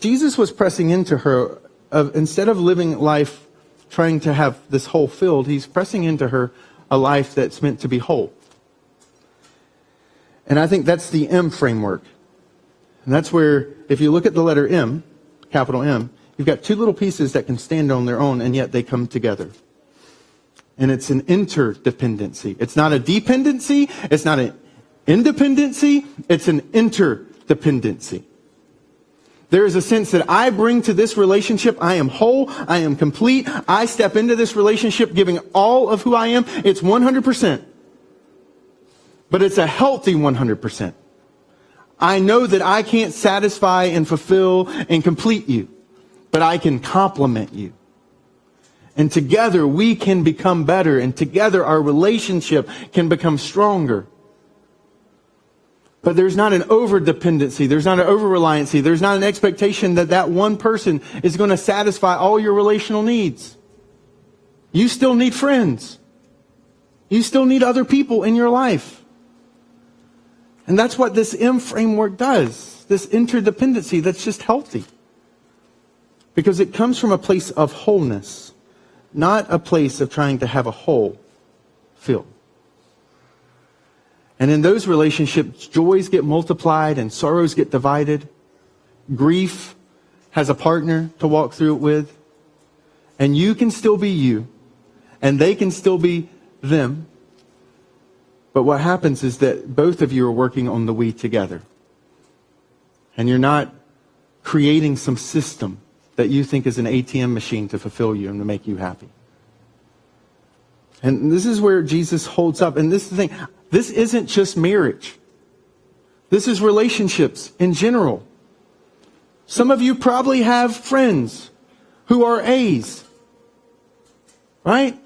Jesus was pressing into her, instead of living life trying to have this hole filled, he's pressing into her a life that's meant to be whole. And I think that's the M framework. And that's where, if you look at the letter M, capital M, you've got two little pieces that can stand on their own, and yet they come together. And it's an interdependency. It's not a dependency. It's not an independency. It's an interdependency. There is a sense that I bring to this relationship, I am whole, I am complete. I step into this relationship giving all of who I am. It's 100%. But it's a healthy 100%. I know that I can't satisfy and fulfill and complete you, but I can complement you. And together we can become better, and together our relationship can become stronger. But there's not an over-dependency. There's not an over-reliancy. There's not an expectation that that one person is going to satisfy all your relational needs. You still need friends. You still need other people in your life. And that's what this M framework does, this interdependency that's just healthy. Because it comes from a place of wholeness, not a place of trying to have a hole filled. And in those relationships, joys get multiplied and sorrows get divided. Grief has a partner to walk through it with. And you can still be you, and they can still be them. But what happens is that both of you are working on the we together. And you're not creating some system that you think is an ATM machine to fulfill you and to make you happy. And this is where Jesus holds up. And this is the thing. This isn't just marriage. This is relationships in general. Some of you probably have friends who are A's, right?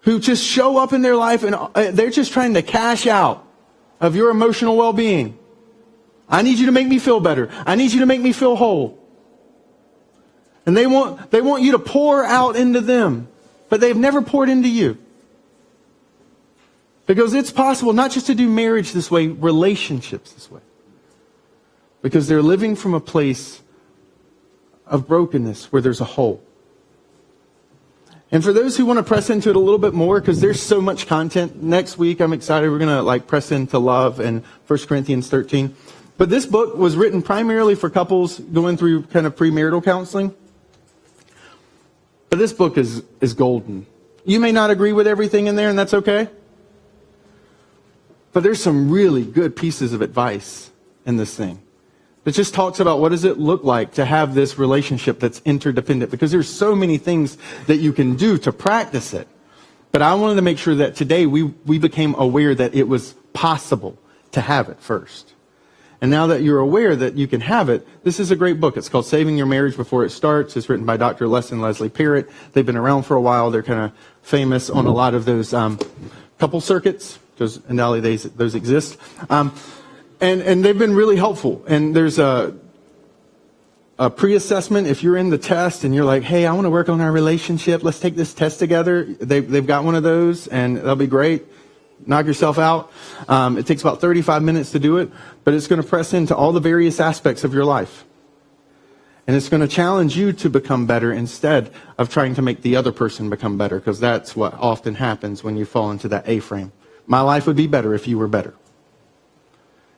Who just show up in their life and they're just trying to cash out of your emotional well-being. I need you to make me feel better. I need you to make me feel whole. And they want you to pour out into them, but they've never poured into you. Because it's possible not just to do marriage this way, relationships this way. Because they're living from a place of brokenness where there's a hole. And for those who want to press into it a little bit more, because there's so much content, next week I'm excited, we're going to press into love and 1 Corinthians 13. But this book was written primarily for couples going through kind of premarital counseling. But this book is golden. You may not agree with everything in there, and that's okay. But there's some really good pieces of advice in this thing. It just talks about what does it look like to have this relationship that's interdependent. Because there's so many things that you can do to practice it. But I wanted to make sure that today we became aware that it was possible to have it first. And now that you're aware that you can have it, this is a great book. It's called Saving Your Marriage Before It Starts. It's written by Dr. Les and Leslie Parrott. They've been around for a while. They're kind of famous on a lot of those couple circuits, because undoubtedly those exist. And they've been really helpful. And there's a pre-assessment. If you're in the test and you're like, hey, I want to work on our relationship, let's take this test together. They've got one of those, and that'll be great. Knock yourself out. It takes about 35 minutes to do it, but it's going to press into all the various aspects of your life. And it's going to challenge you to become better instead of trying to make the other person become better, because that's what often happens when you fall into that A-frame. My life would be better if you were better.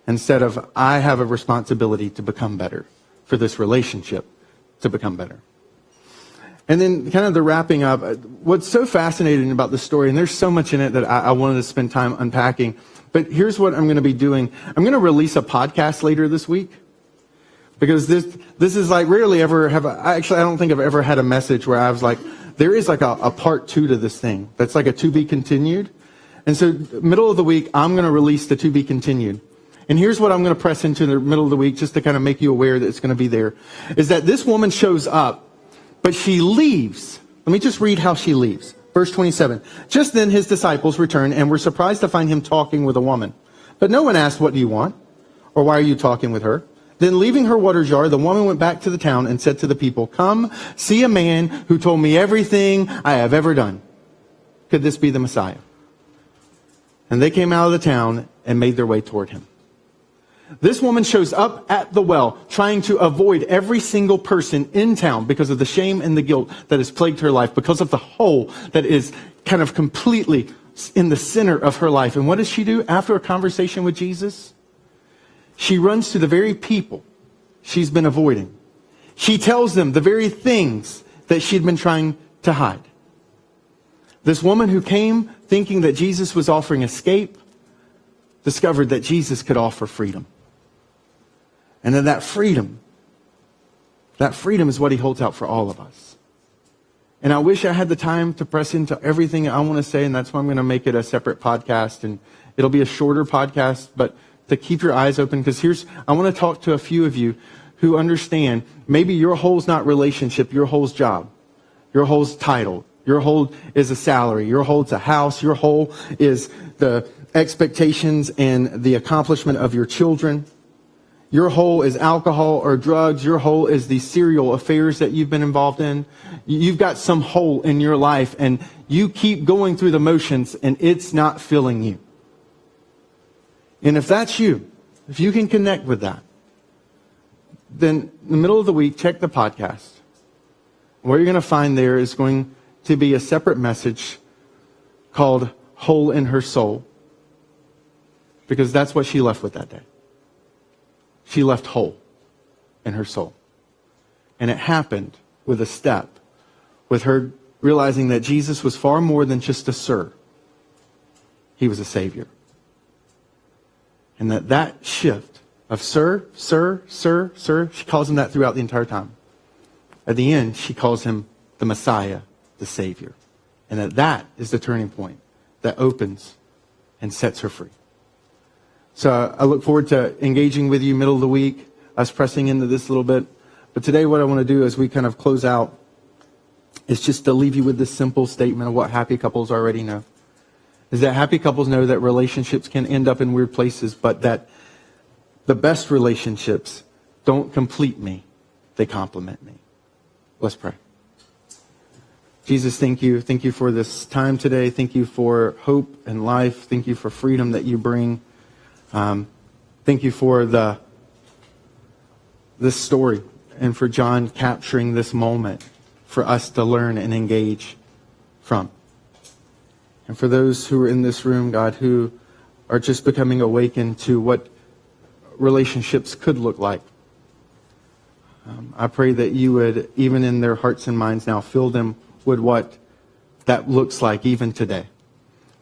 Instead of, I have a responsibility to become better, for this relationship to become better. And then kind of the wrapping up, what's so fascinating about this story, and there's so much in it that I wanted to spend time unpacking, but here's what I'm going to be doing. I'm going to release a podcast later this week, because this is like rarely ever I don't think I've ever had a message where I was like, there is like a part 2 to this thing that's like a to be continued. And so middle of the week, I'm going to release the to be continued. And here's what I'm going to press into in the middle of the week, just to kind of make you aware that it's going to be there, is that this woman shows up, but she leaves. Let me just read how she leaves. Verse 27. Just then his disciples returned and were surprised to find him talking with a woman. But no one asked, what do you want? Or why are you talking with her? Then leaving her water jar, the woman went back to the town and said to the people, come see a man who told me everything I have ever done. Could this be the Messiah? And they came out of the town and made their way toward him. This woman shows up at the well, trying to avoid every single person in town because of the shame and the guilt that has plagued her life, because of the hole that is kind of completely in the center of her life. And what does she do after a conversation with Jesus? She runs to the very people she's been avoiding. She tells them the very things that she'd been trying to hide. This woman who came thinking that Jesus was offering escape discovered that Jesus could offer freedom. And then that freedom is what he holds out for all of us. And I wish I had the time to press into everything I want to say, and that's why I'm going to make it a separate podcast. And it'll be a shorter podcast, but to keep your eyes open, because I want to talk to a few of you who understand maybe your hole's not relationship, your hole's job, your hole's title, your hole is a salary, your hole's a house, your hole is the expectations and the accomplishment of your children. Your hole is alcohol or drugs. Your hole is the serial affairs that you've been involved in. You've got some hole in your life, and you keep going through the motions, and it's not filling you. And if that's you, If you can connect with that, then in the middle of the week, check the podcast. What you're going to find there is going to be a separate message called Hole in Her Soul, because that's what she left with that day. She left whole in her soul. And it happened with a step, with her realizing that Jesus was far more than just a sir. He was a Savior. And that shift of sir, sir, sir, sir, she calls him that throughout the entire time. At the end, she calls him the Messiah, the Savior. And that is the turning point that opens and sets her free. So I look forward to engaging with you middle of the week, us pressing into this a little bit. But today what I want to do as we kind of close out is just to leave you with this simple statement of what happy couples already know. Is that happy couples know that relationships can end up in weird places, but that the best relationships don't complete me, they complement me. Let's pray. Jesus, thank you. Thank you for this time today. Thank you for hope and life. Thank you for freedom that you bring. Thank you for this story and for John capturing this moment for us to learn and engage from. And for those who are in this room, God, who are just becoming awakened to what relationships could look like, I pray that you would, even in their hearts and minds now, fill them with what that looks like even today.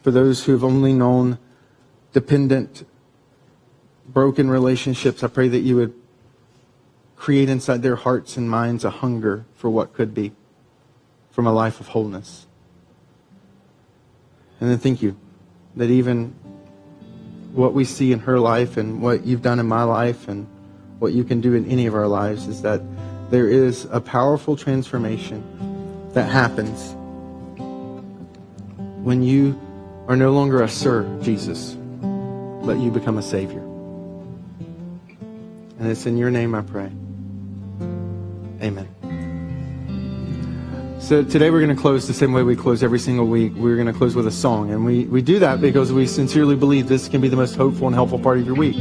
For those who have only known dependent, broken relationships, I pray that you would create inside their hearts and minds a hunger for what could be from a life of wholeness. And then thank you that even what we see in her life and what you've done in my life and what you can do in any of our lives is that there is a powerful transformation that happens when you are no longer a sir, Jesus, but you become a Savior. And it's in your name I pray. Amen. So today we're going to close the same way we close every single week. We're going to close with a song. And we do that because we sincerely believe this can be the most hopeful and helpful part of your week.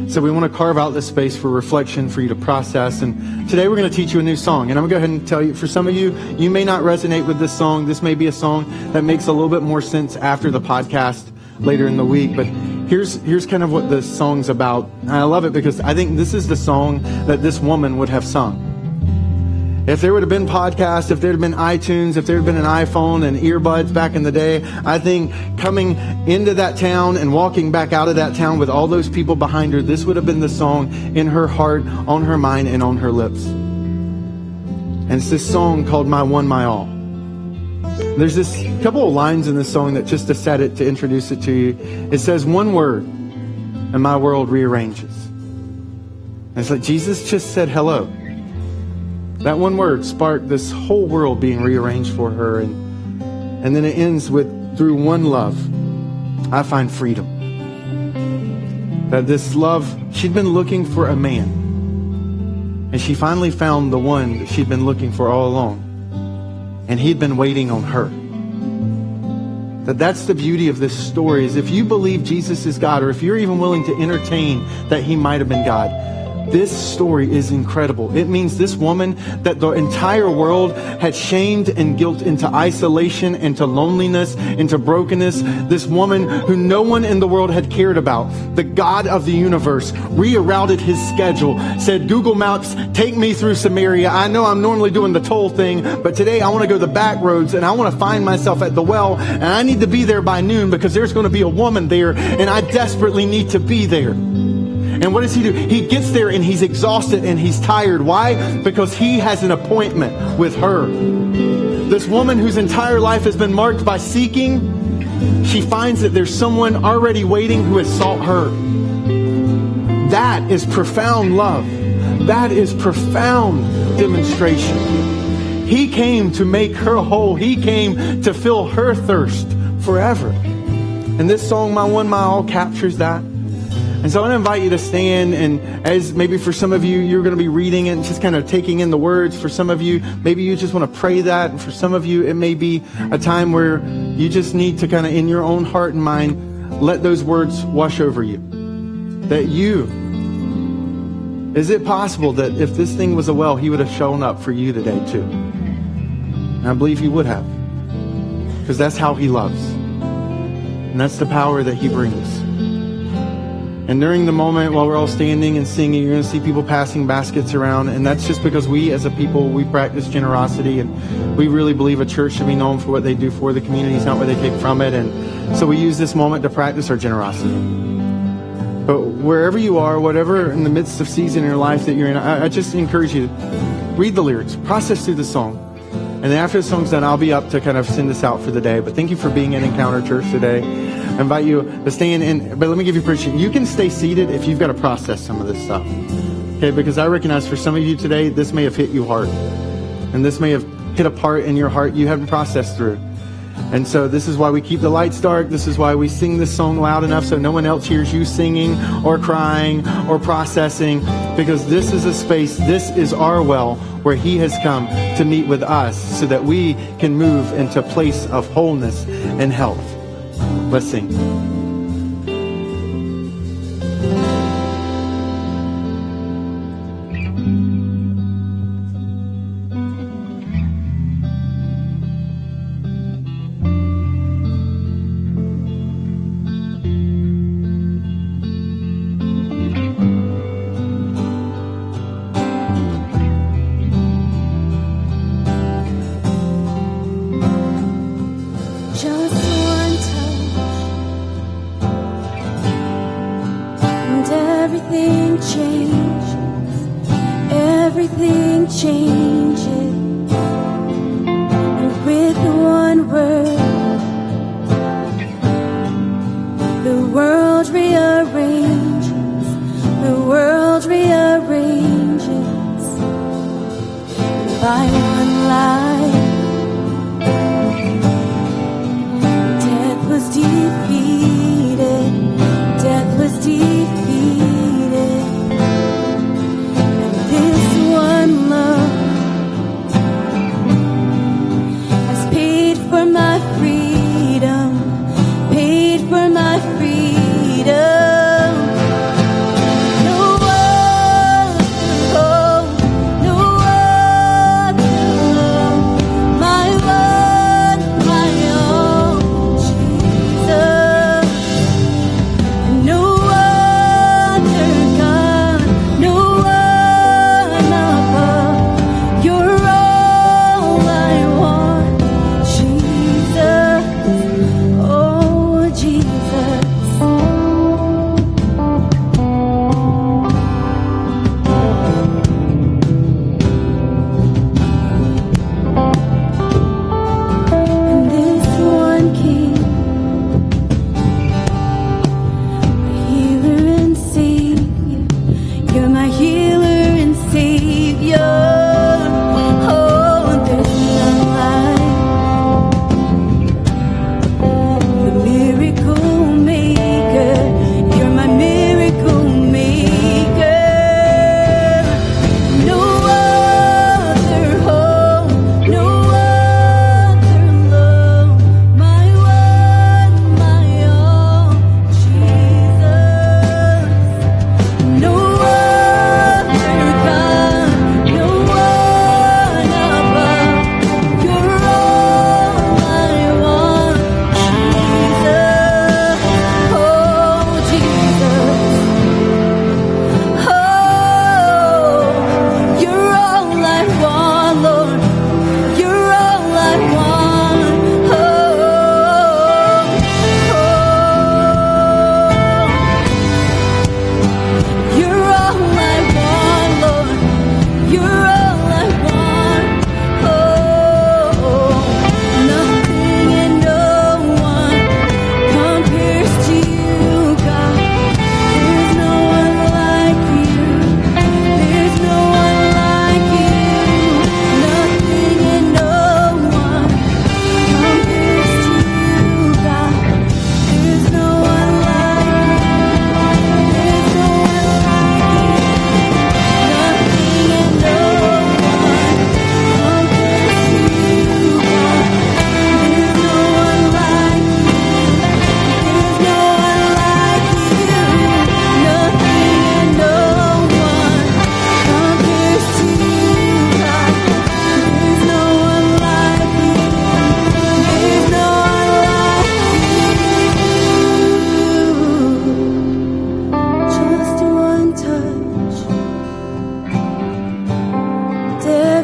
So we want to carve out this space for reflection, for you to process. And today we're going to teach you a new song. And I'm going to go ahead and tell you, for some of you, you may not resonate with this song. This may be a song that makes a little bit more sense after the podcast later in the week. But here's kind of what the song's about. And I love it because I think this is the song that this woman would have sung. If there would have been podcasts, if there had been iTunes, if there had been an iPhone and earbuds back in the day, I think coming into that town and walking back out of that town with all those people behind her, this would have been the song in her heart, on her mind, and on her lips. And it's this song called My One, My All. There's this couple of lines in this song that just to set it, to introduce it to you. It says, one word and my world rearranges. And it's like Jesus just said hello. That one word sparked this whole world being rearranged for her. And then it ends with, through one love, I find freedom. That this love, she'd been looking for a man. And she finally found the one that she'd been looking for all along. And he'd been waiting on her. That's the beauty of this story, is if you believe Jesus is God, or if you're even willing to entertain that he might have been God, this story is incredible. It means this woman that the entire world had shamed and guilt into isolation, into loneliness, into brokenness, this woman who no one in the world had cared about, the God of the universe, rerouted his schedule, said, Google Maps, take me through Samaria. I know I'm normally doing the toll thing, but today I want to go the back roads and I want to find myself at the well, and I need to be there by noon because there's going to be a woman there and I desperately need to be there. And what does he do? He gets there and he's exhausted and he's tired. Why? Because he has an appointment with her. This woman whose entire life has been marked by seeking, she finds that there's someone already waiting who has sought her. That is profound love. That is profound demonstration. He came to make her whole. He came to fill her thirst forever. And this song, My One, My All, captures that. And so I want to invite you to stand, and as maybe for some of you, you're going to be reading it and just kind of taking in the words. For some of you, maybe you just want to pray that. And for some of you, it may be a time where you just need to kind of, in your own heart and mind, let those words wash over you. That you Is it possible that if this thing was a well, he would have shown up for you today too? And I believe he would have. Because that's how he loves. And that's the power that he brings. And during the moment while we're all standing and singing, you're going to see people passing baskets around. And that's just because we as a people, we practice generosity. And we really believe a church should be known for what they do for the communities, not what they take from it. And so we use this moment to practice our generosity. But wherever you are, whatever in the midst of season in your life that you're in, I just encourage you to read the lyrics, process through the song. And then after the song's done, I'll be up to kind of send us out for the day. But thank you for being in Encounter Church today. I invite you to stay in, but let me give you permission. You can stay seated if you've got to process some of this stuff. Okay, because I recognize for some of you today, this may have hit you hard. And this may have hit a part in your heart you haven't processed through. And so this is why we keep the lights dark. This is why we sing this song loud enough so no one else hears you singing or crying or processing. Because this is a space, this is our well where he has come to meet with us so that we can move into a place of wholeness and health. Let's sing.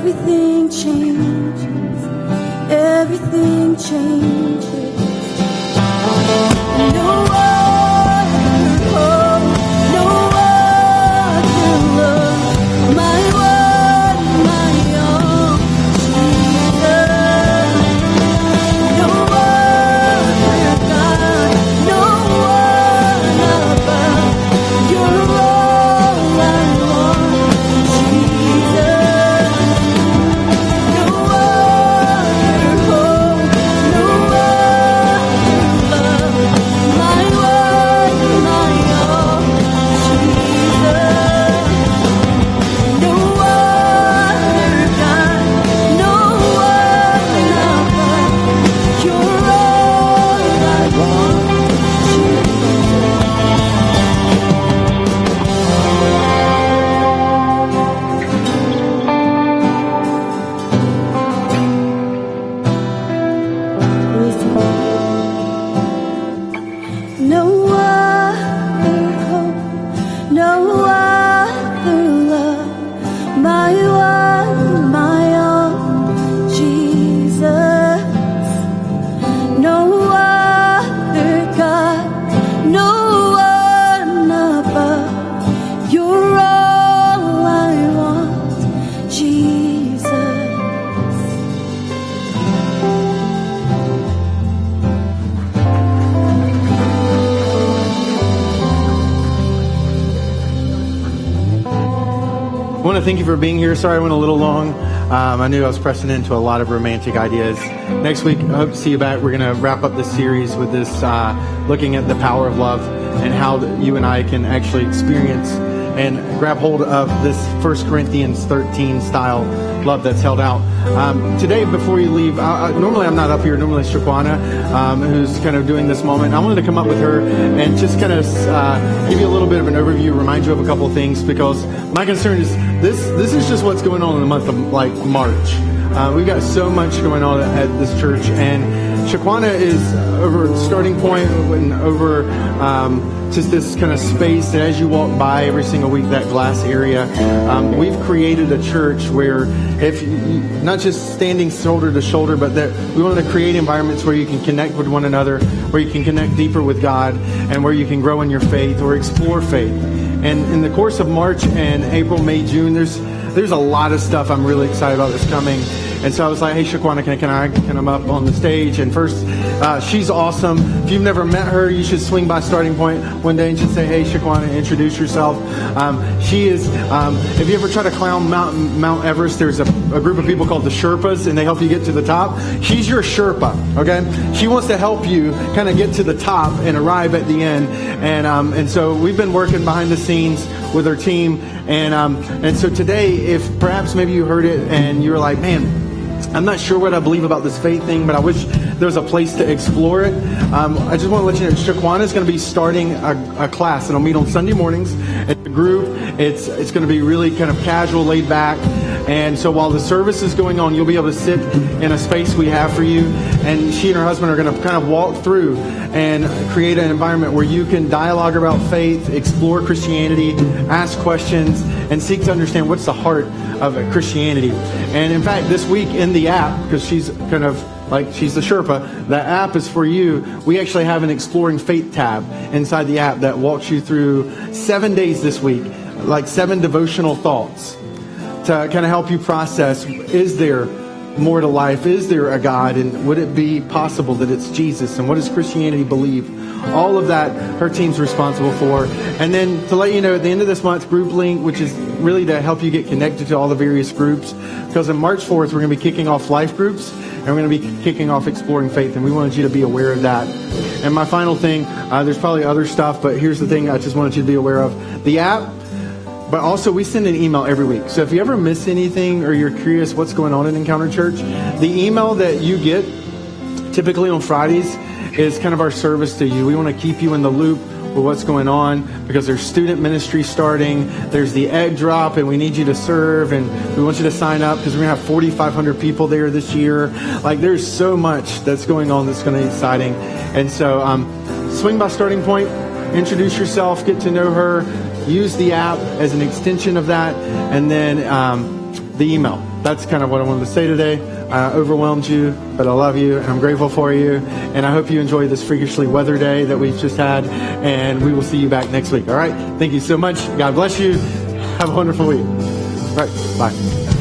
everything changes, everything changes. No other hope, no other love, my one, my all, Jesus. No other God, no one above. You're all I want, Jesus. No other hope, no other love, my one, my all, Jesus. No other God, no one above. You're all I want, no other hope, no other love, my one, my all, Jesus. No other God, no one above. You're all I want, Jesus. I want to thank you for being here. Sorry I went a little long. I knew I was pressing into a lot of romantic ideas. Next week, I hope to see you back. We're going to wrap up this series with this, looking at the power of love and how you and I can actually experience and grab hold of this 1 Corinthians 13 style love that's held out. Today, before you leave, normally I'm not up here. Normally it's Shaquana, who's kind of doing this moment. I wanted to come up with her and just kind of give you a little bit of an overview, remind you of a couple of things, because my concern is this is just what's going on in the month of March. We've got so much going on at this church, and Shaquana is over Starting Point and over just this kind of space that as you walk by every single week, that glass area, we've created a church where if not just standing shoulder to shoulder, but that we wanted to create environments where you can connect with one another, where you can connect deeper with God, and where you can grow in your faith or explore faith. And in the course of March and April, May, June, there's a lot of stuff I'm really excited about that's coming. And so I was like, hey, Shaquana, can I come up on the stage? And first, she's awesome. If you've never met her, you should swing by Starting Point one day and just say, hey, Shaquana, introduce yourself. She is, if you ever try to climb Mount Everest, there's a group of people called the Sherpas, and they help you get to the top. She's your Sherpa, okay? She wants to help you kind of get to the top and arrive at the end. And so we've been working behind the scenes with our team. And so today, if perhaps maybe you heard it and you were like, man, I'm not sure what I believe about this faith thing, but I wish there was a place to explore it. I just want to let you know, Shaquana is going to be starting a class. It'll meet on Sunday mornings. It's a group. It's going to be really kind of casual, laid back. And so while the service is going on, you'll be able to sit in a space we have for you. And she and her husband are going to kind of walk through and create an environment where you can dialogue about faith, explore Christianity, ask questions, and seek to understand what's the heart of Christianity. And in fact, this week in the app, because she's kind of like she's the Sherpa, the app is for you. We actually have an Exploring Faith tab inside the app that walks you through 7 days this week, like 7 devotional thoughts to kind of help you process, is there more to life? Is there a God? And would it be possible that it's Jesus? And what does Christianity believe? All of that her team's responsible for. And then to let you know, at the end of this month, Group Link, which is really to help you get connected to all the various groups, because on March 4th, we're going to be kicking off life groups, and we're going to be kicking off Exploring Faith, and we wanted you to be aware of that. And my final thing, there's probably other stuff, but here's the thing I just wanted you to be aware of. The app, but also we send an email every week. So if you ever miss anything or you're curious what's going on in Encounter Church, the email that you get typically on Fridays is kind of our service to you. We want to keep you in the loop with what's going on, because there's student ministry starting, there's the egg drop, and we need you to serve, and we want you to sign up because we're going to have 4,500 people there this year. Like, there's so much that's going on that's going to be exciting. And so swing by Starting Point, introduce yourself, get to know her, use the app as an extension of that, and then the email. That's kind of what I wanted to say today. I overwhelmed you, but I love you, and I'm grateful for you. And I hope you enjoy this freakishly weather day that we've just had. And we will see you back next week. All right? Thank you so much. God bless you. Have a wonderful week. All right. Bye.